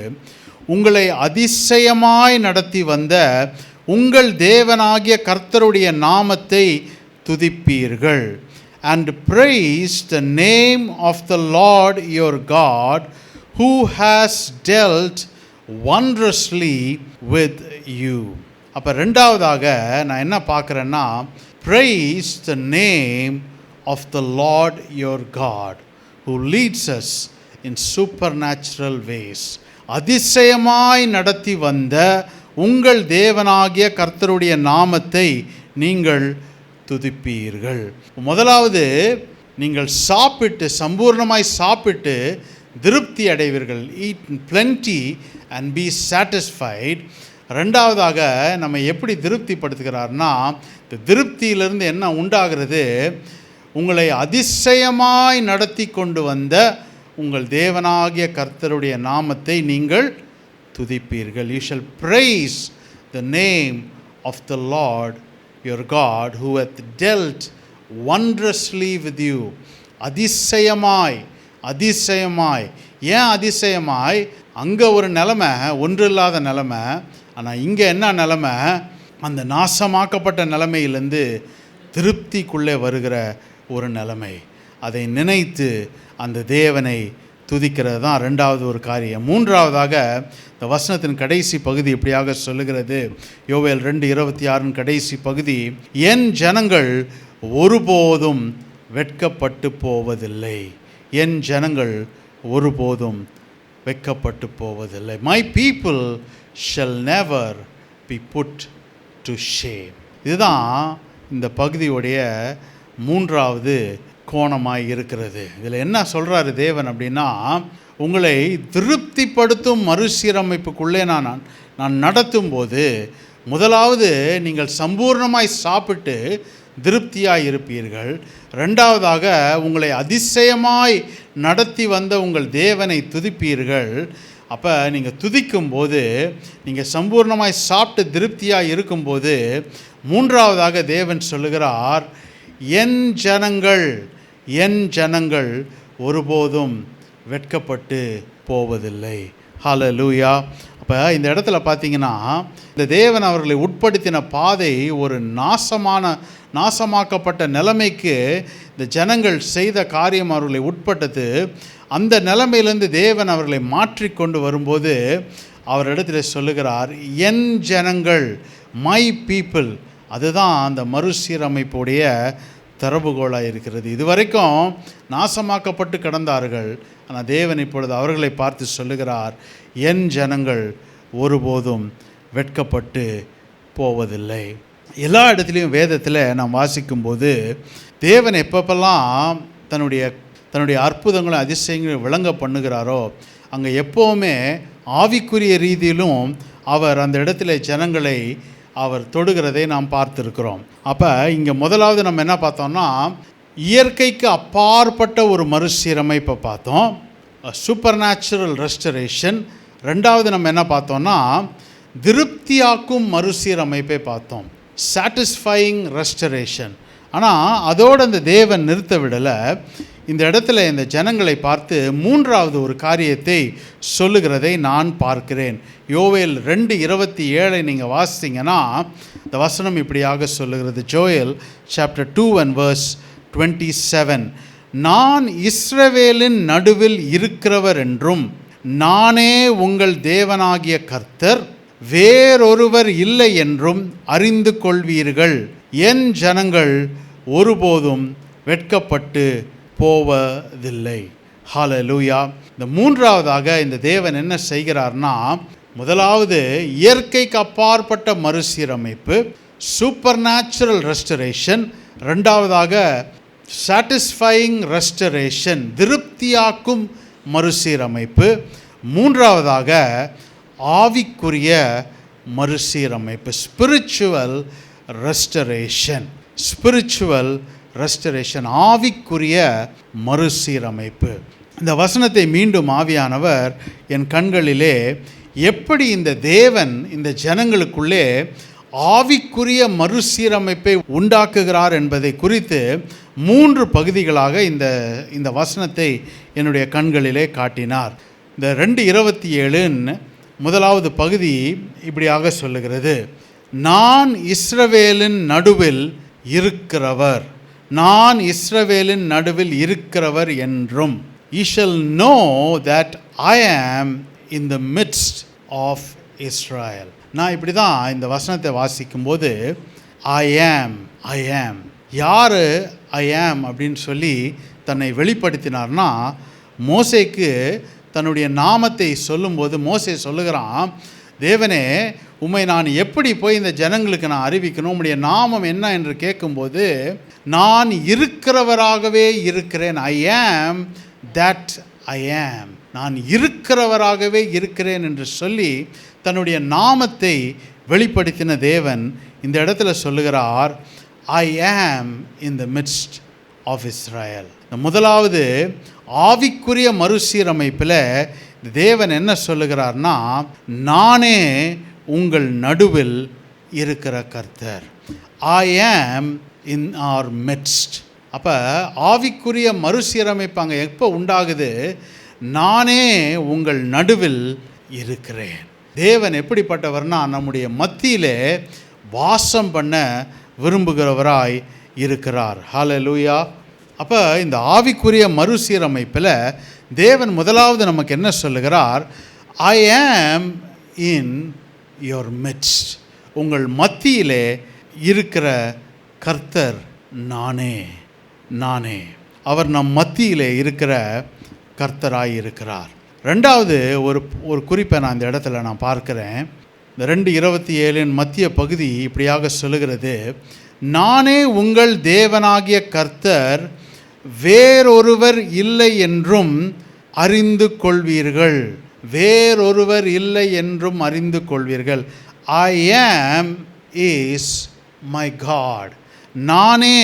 உங்களை அதிசயமாய் நடத்தி வந்த உங்கள் தேவனாகிய கர்த்தருடைய நாமத்தை துதிப்பீர்கள். And praise the name of the Lord your God, who has dealt wondrously with you. அப்போ 2வதாக நான் என்ன பார்க்குறேன்னா, praise the name of the Lord your God, who leads us in supernatural ways. அதிசயமாய் நடத்தி வந்த உங்கள் தேவனாகிய கர்த்தருடைய நாமத்தை நீங்கள் துதிப்பீர்கள். முதலாவது, நீங்கள் சாப்பிட்டு சம்பூர்ணமாய் சாப்பிட்டு திருப்தி அடைவீர்கள். eat plenty and be satisfied. 2வதாக நம்ம எப்படி திருப்திப்படுத்துகிறார்னா, இந்த திருப்தியிலிருந்து என்ன உண்டாகிறது, உங்களை அதிசயமாய் நடத்தி கொண்டு வந்த உங்கள் தேவனாகிய கர்த்தருடைய நாமத்தை நீங்கள் துதிப்பீர்கள். You shall praise the name of the Lord your God, who hath dealt wondrously with you. அதிசயமாய். ஏன் அதிசயமாய்? அங்கே ஒரு நிலைமை, ஒன்று இல்லாத நிலைமை. ஆனால் இங்கே என்ன நிலைமை? அந்த நாசமாக்கப்பட்ட நிலைமையிலேருந்து திருப்திக்குள்ளே வருகிற ஒரு நிலைமை. அதை நினைத்து அந்த தேவனை துதிக்கிறது தான் 2வது ஒரு காரியம். 3வதாக இந்த வசனத்தின் கடைசி பகுதி இப்படியாக சொல்லுகிறது. யோவேல் 2:26 கடைசி பகுதி, என் ஜனங்கள் ஒருபோதும் வெட்கப்பட்டு போவதில்லை. என் ஜனங்கள் ஒருபோதும் வெட்கப்பட்டு போவதில்லை. My people shall never be put to shame. இதுதான் இந்த பகுதியுடைய 3வது கோணமாய் இருக்கிறது. இதில் என்ன சொல்கிறாரு தேவன் அப்படின்னா, உங்களை திருப்திப்படுத்தும் மறுசீரமைப்புக்குள்ளே நான் நடத்தும் போது, முதலாவது நீங்கள் சம்பூர்ணமாய் சாப்பிட்டு திருப்தியாய் இருப்பீர்கள். ரெண்டாவதாக, உங்களை அதிசயமாய் நடத்தி வந்த உங்கள் தேவனை துதிப்பீர்கள். அப்போ நீங்கள் துதிக்கும்போது, நீங்கள் சம்பூர்ணமாய் சாப்பிட்டு திருப்தியாக இருக்கும்போது, மூன்றாவதாக தேவன் சொல்லுகிறார், என் ஜனங்கள் ஒருபோதும் வெட்கப்பட்டு போவதில்லை. ஹல்லேலூயா. அப்போ இந்த இடத்துல பார்த்தீங்கன்னா, இந்த தேவன் அவர்களை உட்படுத்தின பாதை ஒரு நாசமாக்கப்பட்ட நிலைமைக்கு இந்த ஜனங்கள் செய்த காரியம் அவர்களை உட்பட்டது. அந்த நிலைமையிலேருந்து தேவன் அவர்களை மாற்றிக்கொண்டு வரும்போது அவரிடத்தில் சொல்லுகிறார், என் ஜனங்கள், மை பீப்புள். அதுதான் அந்த மறுசீரமைப்புடைய திறவுகோலாக இருக்கிறது. இதுவரைக்கும் நாசமாக்கப்பட்டு கிடந்தார்கள். ஆனால் தேவன் இப்பொழுது அவர்களை பார்த்து சொல்லுகிறார், என் ஜனங்கள் ஒருபோதும் வெட்கப்பட்டு போவதில்லை. எல்லா இடத்துலையும் வேதத்தில் நாம் வாசிக்கும்போது தேவன் எப்பப்பெல்லாம் தன்னுடைய அற்புதங்களை அதிசயங்களை விளங்க பண்ணுகிறாரோ, அங்கே எப்போவுமே ஆவிக்குரிய ரீதியிலும் அவர் அந்த இடத்துல ஜனங்களை அவர் தொடுகிறதை நாம் பார்த்துருக்கிறோம். அப்போ இங்கே முதலாவது நம்ம என்ன பார்த்தோம்னா, இயற்கைக்கு அப்பாற்பட்ட ஒரு மறுசீரமைப்பை பார்த்தோம், சூப்பர் நேச்சுரல் ரெஸ்டரேஷன். ரெண்டாவது நம்ம என்ன பார்த்தோம்னா, திருப்தியாக்கும் மறுசீரமைப்பை பார்த்தோம், சாட்டிஸ்ஃபையிங் ரெஸ்டரேஷன். ஆனால் அதோடு அந்த தேவன் நிறுத்த விடலை. இந்த இடத்துல இந்த ஜனங்களை பார்த்து மூன்றாவது ஒரு காரியத்தை சொல்லுகிறதை நான் பார்க்கிறேன். யோவேல் 2:27 நீங்கள் வாசித்தீங்கன்னா இந்த வசனம் இப்படியாக சொல்லுகிறது. Joel chapter 2 and verse 27. நான் இஸ்ரவேலின் நடுவில் இருக்கிறவர் என்றும் நானே உங்கள் தேவனாகிய கர்த்தர், வேறொருவர் இல்லை என்றும் அறிந்து கொள்வீர்கள். என் ஜனங்கள் ஒருபோதும் வெட்கப்பட்டு போவதில்லை. ஹல்லேலூயா. இந்த மூன்றாவதாக இந்த தேவன் என்ன செய்கிறார்னா, முதலாவது இயற்கைக்கு அப்பாற்பட்ட மறுசீரமைப்பு, சூப்பர் நேச்சுரல் ரெஸ்டரேஷன். ரெண்டாவதாக சாட்டிஸ்ஃபையிங் ரெஸ்டரேஷன், திருப்தியாக்கும் மறுசீரமைப்பு. மூன்றாவதாக ஆவிக்குரிய மறுசீரமைப்பு, ஸ்பிரிச்சுவல் ரெஸ்டரேஷன், ஆவிக்குரிய மறுசீரமைப்பு. இந்த வசனத்தை மீண்டும் ஆவியானவர் என் கண்களிலே எப்படி இந்த தேவன் இந்த ஜனங்களுக்குள்ளே ஆவிக்குரிய மறுசீரமைப்பை உண்டாக்குகிறார் என்பதை குறித்து 3 பகுதிகளாக இந்த வசனத்தை என்னுடைய கண்களிலே காட்டினார். இந்த 2:27 முதலாவது பகுதி இப்படியாக சொல்லுகிறது, நான் இஸ்ரவேலின் நடுவில் இருக்கிறவர் என்றும், ye shall know that I am in the midst of Israel. நான் இப்படி தான் இந்த வசனத்தை வாசிக்கும்போது I am யார் I am அப்படின்னு சொல்லி தன்னை வெளிப்படுத்தினார்னா, மோசேக்கு தன்னுடைய நாமத்தை சொல்லும்போது மோசே சொல்லுகிறான், தேவனே, உம்மை நான் எப்படி போய் இந்த ஜனங்களுக்கு நான் அறிவிக்கணும், உம்முடைய நாமம் என்ன என்று கேட்கும்போது, நான் இருக்கிறவராகவே இருக்கிறேன், I am that I am, நான் இருக்கிறவராகவே இருக்கிறேன் என்று சொல்லி தன்னுடைய நாமத்தை வெளிப்படுத்தின தேவன் இந்த இடத்துல சொல்லுகிறார், I am in the midst of Israel. முதலாவது ஆவிக்குரிய மறுசீரமைப்பில் தேவன் என்ன சொல்லுகிறார்னா, நானே உங்கள் நடுவில் இருக்கிற கர்த்தர், I am in our midst. அப்போ ஆவிக்குரிய மறுசீரமைப்பு அங்கே எப்போ உண்டாகுது, நானே உங்கள் நடுவில் இருக்கிறேன். தேவன் எப்படிப்பட்டவர்னா, நம்முடைய மத்தியிலே வாசம் பண்ண விரும்புகிறவராய் இருக்கிறார். ஹல்லேலூயா. அப்போ இந்த ஆவிக்குரிய மறுசீரமைப்பில் தேவன் முதலாவது நமக்கு என்ன சொல்லுகிறார், I am in your midst. உங்கள் மத்தியிலே இருக்கிற கர்த்தர் நானே. அவர் நம் மத்தியிலே இருக்கிற கர்த்தராய் இருக்கிறார். ரெண்டாவது ஒரு குறிப்பை நான் இந்த இடத்துல நான் பார்க்கிறேன். இந்த 2:27 மத்திய பகுதி இப்படியாக சொல்லுகிறது, நானே உங்கள் தேவனாகிய கர்த்தர், வேறொருவர் இல்லை என்றும் அறிந்து கொள்வீர்கள். வேறொருவர் இல்லை என்றும் அறிந்து கொள்வீர்கள். I am is my God. நானே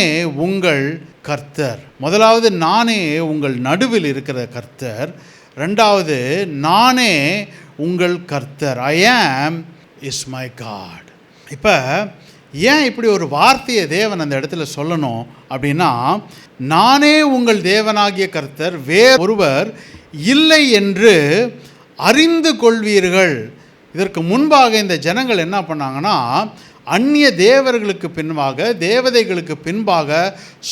உங்கள் கர்த்தர். முதலாவது நானே உங்கள் நடுவில் இருக்கிற கர்த்தர். ரெண்டாவது நானே உங்கள் கர்த்தர். ஐ ஆம் இஸ் மை காட். இப்போ ஏன் இப்படி ஒரு வார்த்தையை தேவன் அந்த இடத்துல சொல்லணும் அப்படின்னா, நானே உங்கள் தேவனாகிய கர்த்தர், வேறொருவர் இல்லை என்று அறிந்து கொள்வீர்கள். இதற்கு முன்பாக இந்த ஜனங்கள் என்ன பண்ணாங்கன்னா, அந்நிய தேவர்களுக்கு பின்பாக, தேவதைகளுக்கு பின்பாக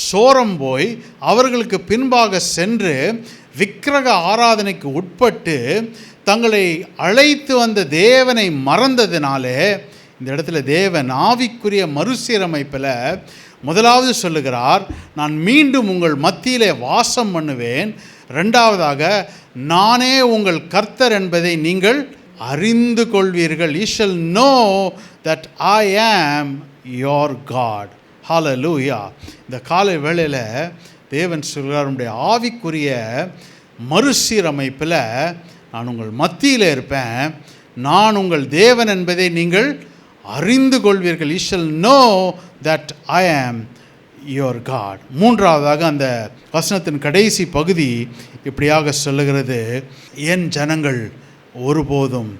சோரம் போய் அவர்களுக்கு பின்பாக சென்று விக்கிரக ஆராதனைக்கு உட்பட்டு தங்களை அழைத்து வந்த தேவனை மறந்ததினாலே இந்த இடத்துல தேவன் ஆவிக்குரிய மறுசீரமைப்பில் முதலாவது சொல்லுகிறார், நான் மீண்டும் உங்கள் மத்தியிலே வாசம் பண்ணுவேன். ரெண்டாவதாக, நானே உங்கள் கர்த்தர் என்பதை நீங்கள் அறிந்து கொள்வீர்கள். You shall know that I am your God. Hallelujah. இந்த காலை வேளையில் தேவன் சொல்கிறார், உடைய ஆவிக்குரிய மறுசீரமைப்பில் நான் உங்கள் மத்தியில் இருப்பேன். நான் உங்கள் தேவன் என்பதை நீங்கள் அறிந்து கொள்வீர்கள். You shall know that I am your God. மூன்றாவதாக அந்த வசனத்தின் கடைசி பகுதி இப்படியாக சொல்லுகிறது, என் ஜனங்கள் ஒருபோதும்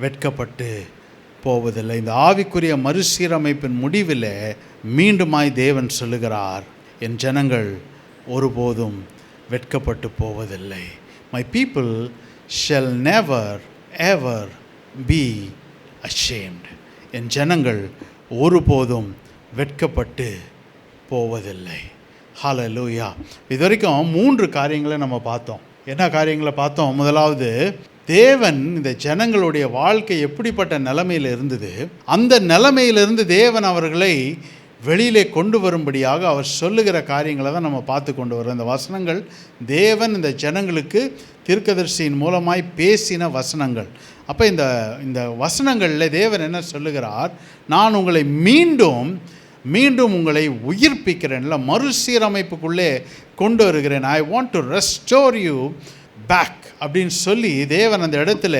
வெட்கப்பட்டு போவதில்லை. இந்த ஆவிக்குரிய மறுசீரமைப்பின் முடிவில் மீண்டுமாய் தேவன் சொல்லுகிறார், என் ஜனங்கள் ஒருபோதும் வெட்கப்பட்டு போவதில்லை. My people shall never ever be ashamed. என் ஜனங்கள் ஒருபோதும் வெட்கப்பட்டு போவதில்லை. ஹல்லேலூயா. இது வரைக்கும் 3 காரியங்களை நம்ம பார்த்தோம். என்ன காரியங்களை பார்த்தோம்? முதலாவது, தேவன் இந்த ஜனங்களுடைய வாழ்க்கை எப்படிப்பட்ட நிலைமையில் இருந்தது, அந்த நிலைமையிலிருந்து தேவன் அவர்களை வெளியிலே கொண்டு வரும்படியாக அவர் சொல்லுகிற காரியங்களை தான் நம்ம பார்த்து கொண்டு வரோம். இந்த வசனங்கள் தேவன் இந்த ஜனங்களுக்கு தீர்க்கதரிசியின் மூலமாய் பேசின வசனங்கள். அப்போ இந்த வசனங்களில் தேவன் என்ன சொல்லுகிறார், நான் உங்களை மீண்டும் உங்களை உயிர்ப்பிக்கிறேன்ல, மறுசீரமைப்புக்குள்ளே கொண்டு வருகிறேன். I want to restore you back அப்படின்னு சொல்லி தேவன் அந்த இடத்துல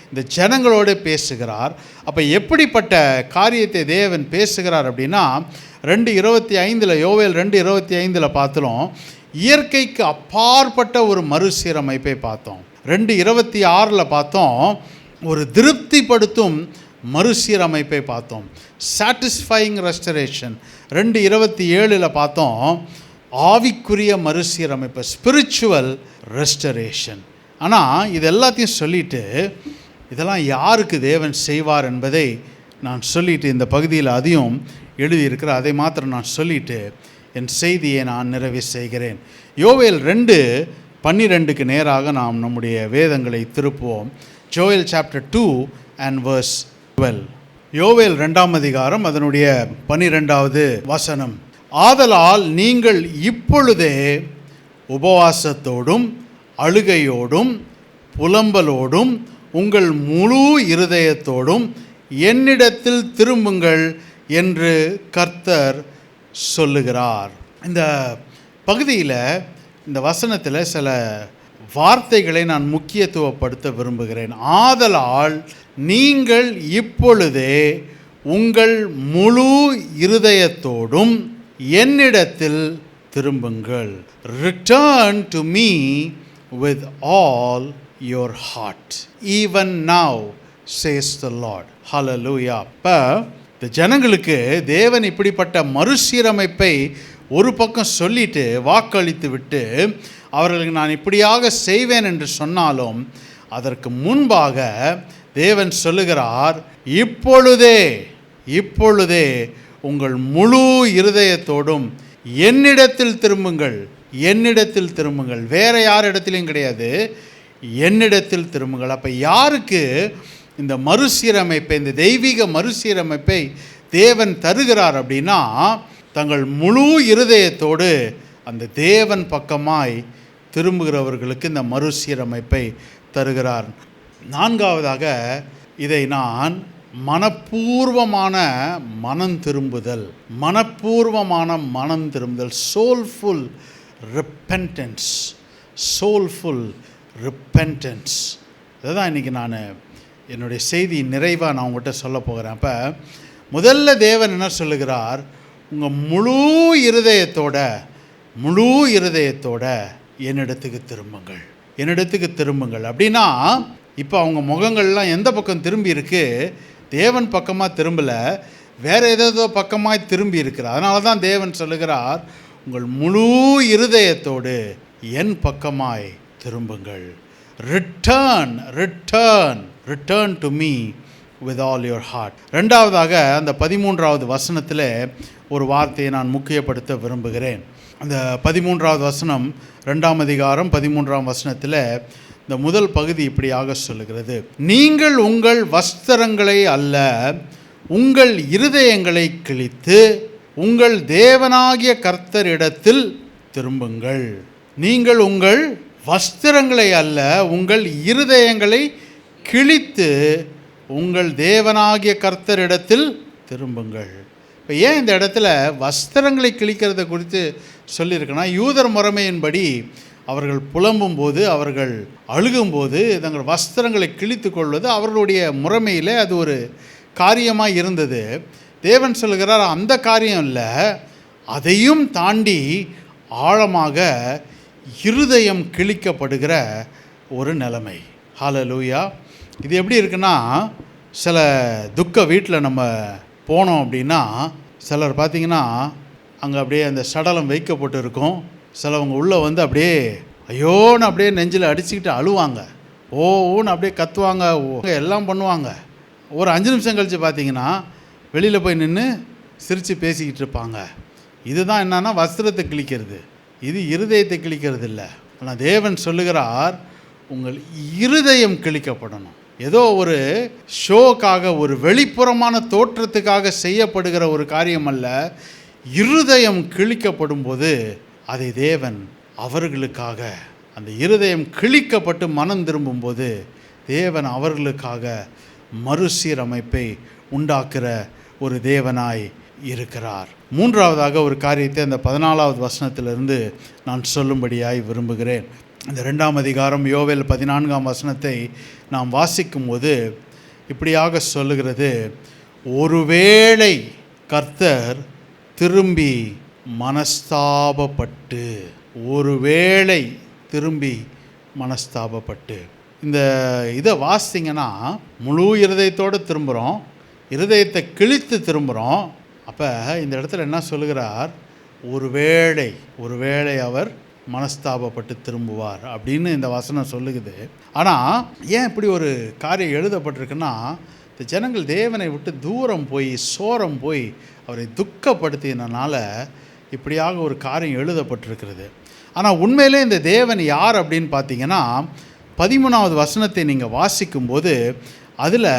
இந்த ஜனங்களோடு பேசுகிறார். அப்போ எப்படிப்பட்ட காரியத்தை தேவன் பேசுகிறார் அப்படின்னா, 2:25 யோவேல் 2:25 பார்த்தோம், இயற்கைக்கு அப்பாற்பட்ட ஒரு மறுசீரமைப்பை பார்த்தோம். 2:26 பார்த்தோம், ஒரு திருப்திப்படுத்தும் மறுசீரமைப்பை பார்த்தோம், சாட்டிஸ்ஃபையிங் ரெஸ்டரேஷன். 2:27 பார்த்தோம், ஆவிக்குரிய மறுசீரமைப்பு, ஸ்பிரிச்சுவல் ரெஸ்டரேஷன். ஆனால் இது எல்லாத்தையும் சொல்லிவிட்டு, இதெல்லாம் யாருக்கு தேவன் செய்வார் என்பதை நான் சொல்லிவிட்டு, இந்த பகுதியில் அதையும் எழுதியிருக்கிற அதை மாத்திரம் நான் சொல்லிவிட்டு என் செய்தியை நான் நிறைவு செய்கிறேன். யோவேல் 2:12 நேராக நாம் நம்முடைய வேதங்களை திருப்புவோம். Joel chapter 2 and verse 12. யோவேல் 2ஆம் அதிகாரம் அதனுடைய 12வது வசனம். ஆதலால் நீங்கள் இப்பொழுதே உபவாசத்தோடும் அழுகையோடும் புலம்பலோடும் உங்கள் முழு இருதயத்தோடும் என்னிடத்தில் திரும்புங்கள் என்று கர்த்தர் சொல்லுகிறார். இந்த பகுதியில், இந்த வசனத்தில் சில வார்த்தைகளை நான் முக்கியத்துவப்படுத்த விரும்புகிறேன். ஆதலால் நீங்கள் இப்பொழுதே உங்கள் முழு இருதயத்தோடும் என்னிடத்தில் திரும்புங்கள். Return to me with all your heart, even now says the Lord. Hallelujah. இப்போ இந்த ஜனங்களுக்கு தேவன் இப்படிப்பட்ட மறுசீரமைப்பை ஒரு பக்கம் சொல்லிட்டு வாக்களித்து விட்டு அவர்களுக்கு நான் இப்படியாக செய்வேன் என்று சொன்னாலும், அதற்கு முன்பாக தேவன் சொல்லுகிறார், இப்பொழுதே உங்கள் முழு இருதயத்தோடும் என்னிடத்தில் திரும்புங்கள். வேற யார் இடத்துலையும் கிடையாது, என்னிடத்தில் திரும்புங்கள். அப்போ யாருக்கு இந்த மறுசீரமைப்பை, இந்த தெய்வீக மறுசீரமைப்பை தேவன் தருகிறார் அப்படின்னா, தங்கள் முழு இருதயத்தோடு அந்த தேவன் பக்கமாய் திரும்புகிறவர்களுக்கு இந்த மறுசீரமைப்பை தருகிறார். 4வதாக, இதை நான் மனப்பூர்வமான மனம் திரும்புதல், சோல்ஃபுல் ரிப்பென்டன்ஸ். அதுதான் இன்றைக்கி நான் என்னுடைய செய்தி நிறைவாக நான் உங்கள்கிட்ட சொல்ல போகிறேன். அப்போ முதல்ல தேவன் என்ன சொல்லுகிறார், உங்கள் முழு இருதயத்தோட என்னிடத்துக்கு திரும்புங்கள். அப்படின்னா இப்போ அவங்க முகங்கள்லாம் எந்த பக்கம் திரும்பி இருக்கு? தேவன் பக்கமாக திரும்பலை, வேறு ஏதோ பக்கமாக திரும்பி இருக்கிறார். அதனால தான் தேவன் சொல்லுகிறார், உங்கள் முழு இருதயத்தோடு என் பக்கமாய் திரும்புங்கள். Return to me with all your heart. ரெண்டாவதாக அந்த 13வது வசனத்தில் ஒரு வார்த்தையை நான் முக்கியப்படுத்த விரும்புகிறேன். அந்த 13வது வசனம் 2ஆம் அதிகாரம் 13ஆம் வசனத்தில் இந்த முதல் பகுதி இப்படியாக சொல்லுகிறது, நீங்கள் உங்கள் வஸ்திரங்களை அல்ல உங்கள் இருதயங்களை கிழித்து உங்கள் தேவனாகிய கர்த்தரிடத்தில் திரும்புங்கள். நீங்கள் உங்கள் வஸ்திரங்களை அல்ல உங்கள் இருதயங்களை கிழித்து உங்கள் தேவனாகிய கர்த்தரிடத்தில் திரும்புங்கள். இப்போ ஏன் இந்த இடத்துல வஸ்திரங்களை கிழிக்கிறத குறித்து சொல்லியிருக்குன்னா, யூதர் முறைமையின்படி அவர்கள் புலம்பும் போது, அவர்கள் அழுகும்போது தங்கள் வஸ்திரங்களை கிழித்து கொள்வது அவர்களுடைய முறைமையில் அது ஒரு காரியமாக இருந்தது. தேவன் சொல்கிறார், அந்த காரியம் இல்லை, அதையும் தாண்டி ஆழமாக இருதயம் கிழிக்கப்படுகிற ஒரு நிலைமை. ஹல்லேலூயா. இது எப்படி இருக்குன்னா, சில துக்க வீட்டில் நம்ம போனோம் அப்படின்னா, சிலர் பார்த்திங்கன்னா அங்கே அப்படியே அந்த சடலம் வைக்கப்பட்டு இருக்கும். சிலவங்க உள்ளே வந்து அப்படியே ஐயோன்னு அப்படியே நெஞ்சில் அடிச்சுக்கிட்டு அழுவாங்க, ஓன்னு அப்படியே கத்துவாங்க, எல்லாம் பண்ணுவாங்க. ஒரு 5 நிமிஷம் கழித்து பார்த்திங்கன்னா வெளியில் போய் நின்று சிரித்து பேசிக்கிட்டு இருப்பாங்க. இதுதான் என்னன்னா வஸ்திரத்தை கிழிக்கிறது, இது இருதயத்தை கிழிக்கிறது இல்லை. ஆனால் தேவன் சொல்லுகிறார், உங்கள் இருதயம் கிழிக்கப்படணும். ஏதோ ஒரு ஷோக்காக, ஒரு வெளிப்புறமான தோற்றத்துக்காக செய்யப்படுகிற ஒரு காரியம் அல்ல. இருதயம் கிழிக்கப்படும் போது அதை தேவன் அவர்களுக்காக, அந்த இருதயம் கிழிக்கப்பட்டு மனம் திரும்பும்போது தேவன் அவர்களுக்காக மறுசீரமைப்பை உண்டாக்குற ஒரு தேவனாய் இருக்கிறார். மூன்றாவதாக ஒரு காரியத்தை அந்த 14வது வசனத்திலிருந்து நான் சொல்லும்படியாய் விரும்புகிறேன். இந்த 2ஆம் அதிகாரம் யோவேல் 14ஆம் வசனத்தை நாம் வாசிக்கும்போது இப்படியாக சொல்லுகிறது, ஒருவேளை கர்த்தர் திரும்பி மனஸ்தாபப்பட்டு, இந்த இதை வாசிங்கன்னா முழு இருதயத்தோடு திரும்புகிறோம், இருதயத்தை கிழித்து திரும்புகிறோம். அப்போ இந்த இடத்துல என்ன சொல்லுகிறார், ஒருவேளை அவர் மனஸ்தாபப்பட்டு திரும்புவார் அப்படின்னு இந்த வசனம் சொல்லுகுது. ஆனால் ஏன் இப்படி ஒரு காரியம் எழுதப்பட்டிருக்குன்னா, இந்த ஜனங்கள் தேவனை விட்டு தூரம் போய் சோரம் போய் அவரை துக்கப்படுத்தினால இப்படியாக ஒரு காரியம் எழுதப்பட்டிருக்கிறது. ஆனால் உண்மையிலே இந்த தேவன் யார் அப்படின்னு பார்த்தீங்கன்னா, 13வது வசனத்தை நீங்கள் வாசிக்கும்போது அதில்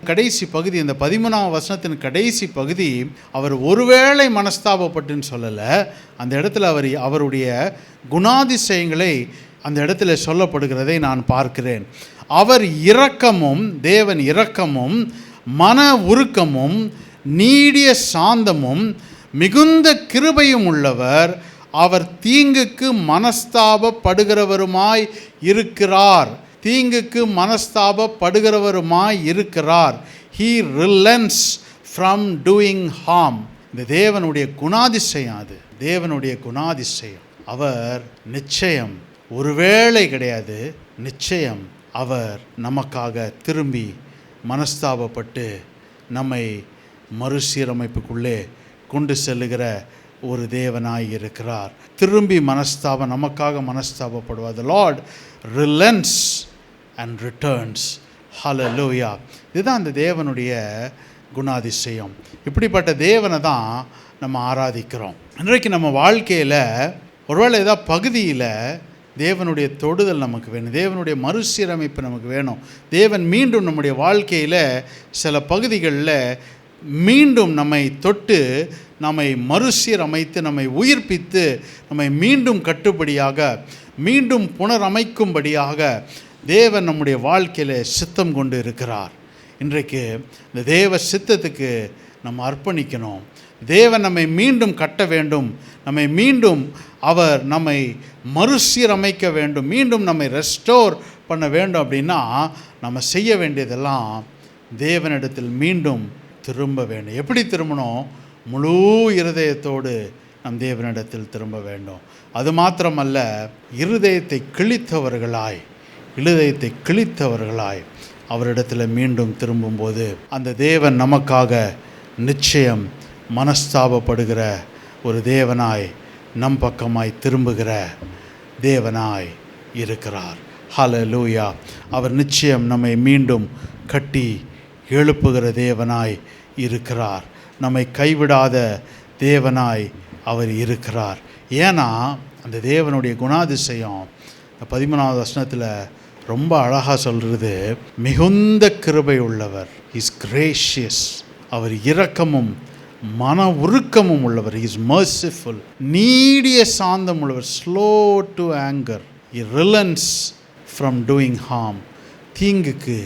கடைசி பகுதி, இந்த 13ஆம் வசனத்தின் கடைசி பகுதி, அவர் ஒருவேளை மனஸ்தாபப்பட்டுன்னு சொல்லலை. அந்த இடத்துல அவருடைய குணாதிசயங்களை அந்த இடத்துல சொல்லப்படுகிறதை நான் பார்க்கிறேன். அவர் தேவன் இரக்கமும் மன உருக்கமும் நீடிய சாந்தமும் மிகுந்த கிருபையும் உள்ளவர், அவர் தீங்குக்கு மனஸ்தாபப்படுகிறவருமாய் இருக்கிறார். He relents from doing harm. இந்த தேவனுடைய குணாதிசயம், அது தேவனுடைய குணாதிசயம். அவர் நிச்சயம், ஒருவேளை கிடையாது, நிச்சயம் அவர் நமக்காக திரும்பி மனஸ்தாபப்பட்டு நம்மை மறுசீரமைப்புக்குள்ளே கொண்டு செல்லுகிற ஒரு தேவனாய் இருக்கிறார். திரும்பி நமக்காக மனஸ்தாபப்படுவார். The Lord relents and returns. Hallelujah. இதுதான் அந்த தேவனுடைய குணாதிசயம். இப்படிப்பட்ட தேவனை தான் நம்ம ஆராதிக்கிறோம். இன்றைக்கு நம்ம வாழ்க்கையில் ஒருவேளை ஏதாவது பகுதியில் தேவனுடைய தொடுதல் நமக்கு வேணும், தேவனுடைய மறுசீரமைப்பு நமக்கு வேணும். தேவன் மீண்டும் நம்முடைய வாழ்க்கையில் சில பகுதிகளில் மீண்டும் நம்மை தொட்டு நம்மை மறுசீரமைத்து நம்மை உயிர்ப்பித்து நம்மை மீண்டும் கட்டுப்படியாக மீண்டும் புனரமைக்கும்படியாக தேவன் நம்முடைய வாழ்க்கையில் சித்தம் கொண்டு இருக்கிறார். இன்றைக்கு இந்த தேவ சித்தத்துக்கு நம்ம அர்ப்பணிக்கணும். தேவன் நம்மை மீண்டும் கட்ட வேண்டும், அவர் நம்மை மறுசீரமைக்க வேண்டும், மீண்டும் நம்மை ரெஸ்டோர் பண்ண வேண்டும். அப்படின்னா நம்ம செய்ய வேண்டியதெல்லாம் தேவனிடத்தில் மீண்டும் திரும்ப வேண்டும். எப்படி திரும்பணும்? முழு இருதயத்தோடு நம் தேவனிடத்தில் திரும்ப வேண்டும். அது மாத்திரமல்ல, இருதயத்தை கிழித்தவர்களாய் அவரிடத்தில் மீண்டும் திரும்பும்போது அந்த தேவன் நமக்காக நிச்சயம் மனஸ்தாபப்படுகிற ஒரு தேவனாய், நம் பக்கமாய் திரும்புகிற தேவனாய் இருக்கிறார். ஹல்லேலூயா. அவர் நிச்சயம் நம்மை மீண்டும் கட்டி எழுப்புகிற தேவனாய் இருக்கிறார். நம்மை கைவிடாத தேவனாய் அவர் இருக்கிறார். ஏன்னா அந்த தேவனுடைய குணாதிசயம் 13வது வசனத்தில் ரொம்ப அழகாக சொல்கிறது. மிகுந்த கிருபை உள்ளவர், இஸ் கிரேஷியஸ், அவர் இரக்கமும் மன உருக்கமும் உள்ளவர், இஸ் மர்சிஃபுல், நீடிய சாந்தம் உள்ளவர், slow to anger, he relents from doing harm, தீங்குக்கு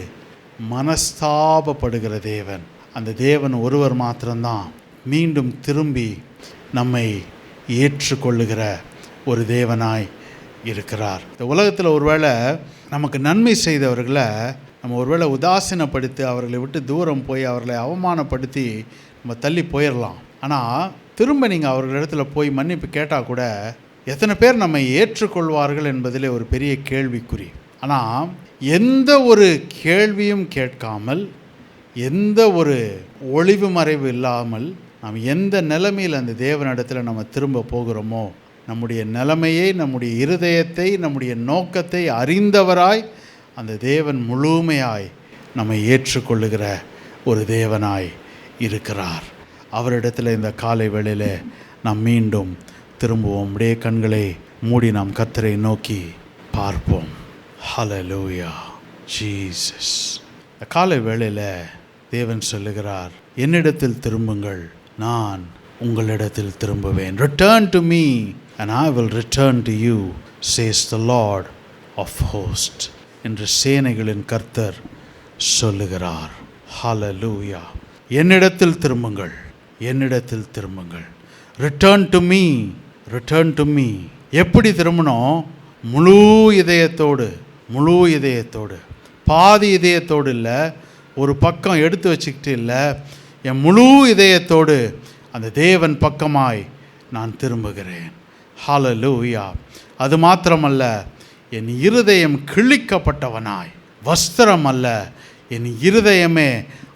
மனஸ்தாபப்படுகிற தேவன். அந்த தேவன் ஒருவர் மாத்திரம்தான் மீண்டும் திரும்பி நம்மை ஏற்றுக்கொள்ளுகிற ஒரு தேவனாய் இருக்கிறார். இந்த உலகத்தில் ஒருவேளை நமக்கு நன்மை செய்தவர்களை நம்ம ஒருவேளை உதாசீனப்படுத்தி அவர்களை விட்டு தூரம் போய் அவர்களை அவமானப்படுத்தி நம்ம தள்ளி போயிடலாம். ஆனால் திரும்ப நீங்கள் அவர்களிடத்தில் போய் மன்னிப்பு கேட்டால் கூட எத்தனை பேர் நம்மை ஏற்றுக்கொள்வார்கள் என்பதிலே ஒரு பெரிய கேள்விக்குறி. ஆனால் எந்த ஒரு கேள்வியும் கேட்காமல், எந்த ஒரு ஒளிவு மறைவு இல்லாமல் நாம் எந்த நிலைமையில் அந்த தேவனிடத்தில் நம்ம திரும்ப போகிறோமோ, நம்முடைய நிலைமையை, நம்முடைய இருதயத்தை, நம்முடைய நோக்கத்தை அறிந்தவராய் அந்த தேவன் முழுமையாய் நம்மை ஏற்றுக்கொள்ளுகிற ஒரு தேவனாய் இருக்கிறார். அவரிடத்தில் இந்த காலை வேளையில் நாம் மீண்டும் திரும்புவோம். அப்படியே கண்களை மூடி நாம் கர்த்தரை நோக்கி பார்ப்போம். ஹல்லேலூயா, ஜீசஸ். இந்த காலை வேளையில் தேவன் சொல்லுகிறார், என்னிடத்தில் திரும்புங்கள், நான் உங்களிடத்தில் திரும்புவேன். Return to me and I will return to you, says the Lord of hosts. என்று சேனைகளின் கர்த்தர் சொல்லுகிறார். ஹல்லேலூயா. என்னிடத்தில் திரும்புங்கள், என்னிடத்தில் திரும்புங்கள். Return to me, return to me. எப்படி திரும்பணும்? முழு இதயத்தோடு, முழு இதயத்தோடு, பாதி இதயத்தோடு இல்லை, ஒரு பக்கம் எடுத்து வச்சுக்கிட்டு இல்லை, என் முழு இதயத்தோடு அந்த தேவன் பக்கமாய் நான் திரும்புகிறேன். ஹல்லேலூயா. அது மாத்திரமல்ல, என் இருதயம் கிழிக்கப்பட்டவனாய், வஸ்திரம் அல்ல, என் இருதயமே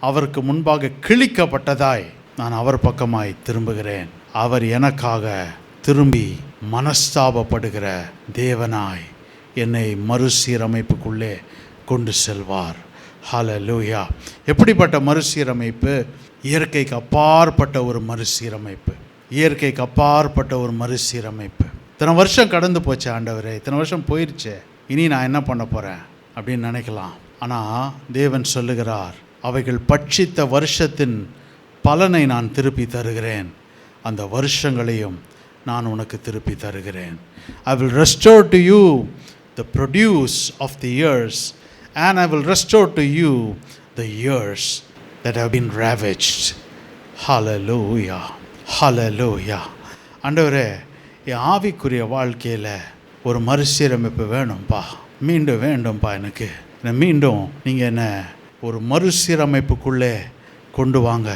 அவருக்கு முன்பாக கிழிக்கப்பட்டதாய் நான் அவர் பக்கமாய் திரும்புகிறேன். அவர் எனக்காக திரும்பி மனஸ்தாபப்படுகிற தேவனாய் என்னை மறுசீரமைப்புக்குள்ளே கொண்டு செல்வார். ஹல்லேலூயா. எப்படிப்பட்ட மறுசீரமைப்பு? இயற்கைக்கு அப்பாற்பட்ட ஒரு மறுசீரமைப்பு, இயற்கைக்கு அப்பாற்பட்ட ஒரு மறுசீரமைப்பு. இத்தனை வருஷம் கடந்து போச்சு ஆண்டவரே, இத்தனை வருஷம் போயிடுச்சே, இனி நான் என்ன பண்ண போகிறேன் அப்படின்னு நினைக்கலாம். ஆனால் தேவன் சொல்லுகிறார், அவைகள் பட்சித்த வருஷத்தின் பலனை நான் திருப்பி தருகிறேன், அந்த வருஷங்களையும் நான் உனக்கு திருப்பி தருகிறேன். I will restore to you the produce of the years and I will restore to you the years that have been ravaged. Hallelujah, hallelujah. ஆண்டவரே, என் ஆவிக்குரிய வாழ்க்கையில் ஒரு மறுசீரமைப்பு வேணும்ப்பா, மீண்டும் வேண்டும்ப்பா, எனக்கு மீண்டும் நீங்கள் என்ன ஒரு மறுசீரமைப்புக்குள்ளே கொண்டு வாங்க,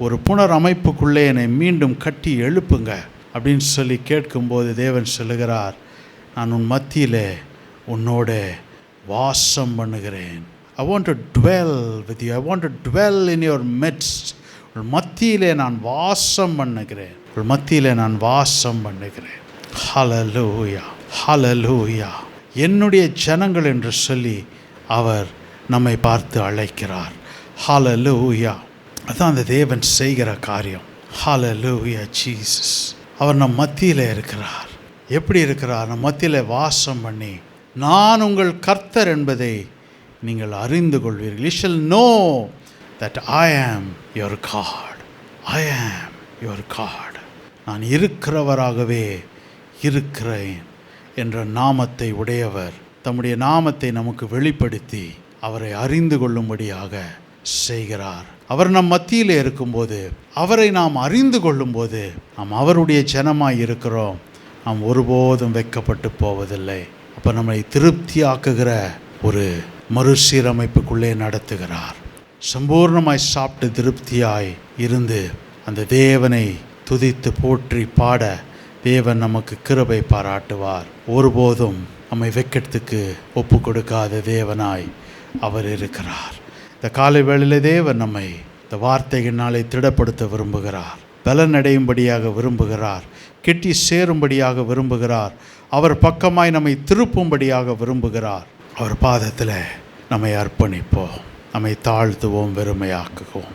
ஒரு புனரமைப்புக்குள்ளே என்னை மீண்டும் கட்டி எழுப்புங்க அப்படின்னு சொல்லி கேட்கும்போது தேவன் சொல்லுகிறார், நான் உன் மத்தியிலே உன்னோட வாசம் பண்ணுகிறேன். I want to dwell with you. I want to dwell in your midst. உன் மத்தியிலே நான் வாசம் பண்ணுகிறேன், உன் மத்தியிலே நான் வாசம் பண்ணுகிறேன். ஹல்லேலூயா, ஹல்லேலூயா. என்னுடைய ஜனங்கள் என்று சொல்லி அவர் நம்மை பார்த்து அழைக்கிறார். ஹல்லேலூயா. அதான் அந்த தேவன் செய்கிற காரியம். ஹல்லேலூயா, ஜீசஸ். அவர் நம் மத்தியில் இருக்கிறார். எப்படி இருக்கிறார்? நம் மத்தியில் வாசம் பண்ணி, நான் உங்கள் கர்த்தர் என்பதை நீங்கள் அறிந்து கொள்வீர்கள். You shall know that I am your God. I am your God. நான் இருக்கிறவராகவே இருக்கிறேன் என்ற நாமத்தை உடையவர் தம்முடைய நாமத்தை நமக்கு வெளிப்படுத்தி அவரை அறிந்து கொள்ளும்படியாக செய்கிறார். அவர் நம் மத்தியில் இருக்கும்போது, அவரை நாம் அறிந்து கொள்ளும்போது நாம் அவருடைய ஜனமாய் இருக்கிறோம். நாம் ஒருபோதும் வெட்கப்பட்டு போவதில்லை. அப்போ நம்மை திருப்தியாக்குகிற ஒரு மறுசீரமைப்புக்குள்ளே நடத்துகிறார். சம்பூர்ணமாய் சாப்பிட்டு திருப்தியாய் இருந்து அந்த தேவனை துதித்து போற்றி பாட தேவன் நமக்கு கிருபை பாராட்டுவார். ஒருபோதும் நம்மை வெட்கத்துக்கு ஒப்பு கொடுக்காத தேவனாய் அவர் இருக்கிறார். இந்த காலை வேளையிலே தேவன் நம்மை இந்த வார்த்தையினாலே திடப்படுத்த விரும்புகிறார், பலனடையும்படியாக விரும்புகிறார், கிட்டி சேரும்படியாக விரும்புகிறார், அவர் பக்கமாய் நம்மை திருப்பும்படியாக விரும்புகிறார். அவர் பாதத்தில் நம்மை அர்ப்பணிப்போம், நம்மை தாழ்த்துவோம், வெறுமையாக்குவோம்.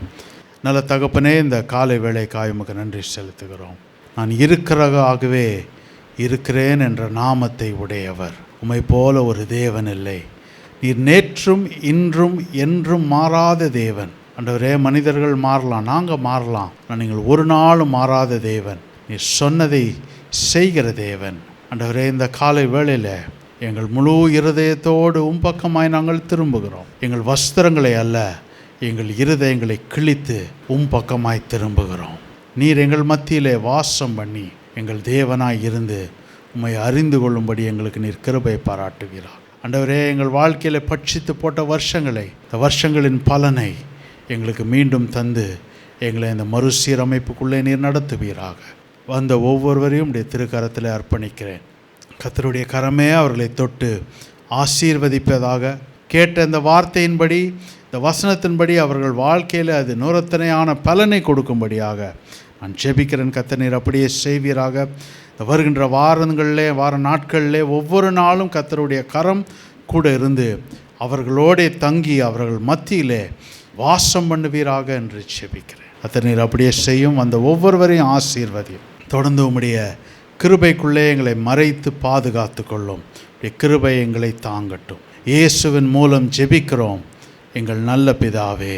நல்ல தகப்பனே, இந்த காலை வேளைக்காய் உமக்கு நன்றி செலுத்துகிறோம். நான் இருக்கிறதாகவே இருக்கிறேன் என்ற நாமத்தை உடையவர். உம்மை போல ஒரு தேவன் இல்லை. நீர் நேற்றும் இன்றும் என்றும் மாறாத தேவன். ஆண்டவரே, மனிதர்கள் மாறலாம், நாங்கள் மாறலாம், ஆனால் நீங்கள் ஒரு நாளும் மாறாத தேவன். நீர் சொன்னதை செய்கிற தேவன். ஆண்டவரே, இந்த காலை வேளையில் எங்கள் முழு இருதயத்தோடு பக்கமாய் நாங்கள் திரும்புகிறோம். எங்கள் வஸ்திரங்களை அல்ல, எங்கள் இருதயங்களை கிழித்து பக்கமாய் திரும்புகிறோம். நீர் எங்கள் மத்தியிலே வாசம் பண்ணி எங்கள் தேவனாய் இருந்து உம்மை அறிந்து கொள்ளும்படி எங்களுக்கு நீர் கிருபை பாராட்டுகிறார். ஆண்டவரே, எங்கள் வாழ்க்கையில் பட்சித்து போட்ட வருஷங்களை, இந்த வருஷங்களின் பலனை எங்களுக்கு மீண்டும் தந்து எங்களை இந்த மறுசீரமைப்புக்குள்ளே நீர் நடத்துவீராக. வந்த ஒவ்வொருவரையும் உடைய திருக்கரத்தில் அர்ப்பணிக்கிறேன். கர்த்தருடைய கரமே அவர்களை தொட்டு ஆசீர்வதிப்பதாக. கேட்ட இந்த வார்த்தையின்படி, இந்த வசனத்தின்படி அவர்கள் வாழ்க்கையில் அது நூறத்தனையான பலனை கொடுக்கும்படியாக நான் ஜெபிக்கிறேன். கர்த்தர் நீர் அப்படியே செய்வீராக. இந்த வருகின்ற வாரங்களிலே, வார நாட்களிலே ஒவ்வொரு நாளும் கர்த்தருடைய கரம் கூட இருந்து அவர்களோடே தங்கி அவர்கள் மத்தியிலே வாசம் பண்ணுவீராக என்று ஜெபிக்கிறேன். கர்த்தர் நீர் அப்படியே செய்யும். அந்த ஒவ்வொருவரையும் ஆசீர்வதியும். தொடர்ந்து உம்முடைய கிருபைக்குள்ளே எங்களை மறைத்து பாதுகாத்து கொள்ளும். கிருபை எங்களை தாங்கட்டும். இயேசுவின் மூலம் ஜெபிக்கிறோம் எங்கள் நல்ல பிதாவே.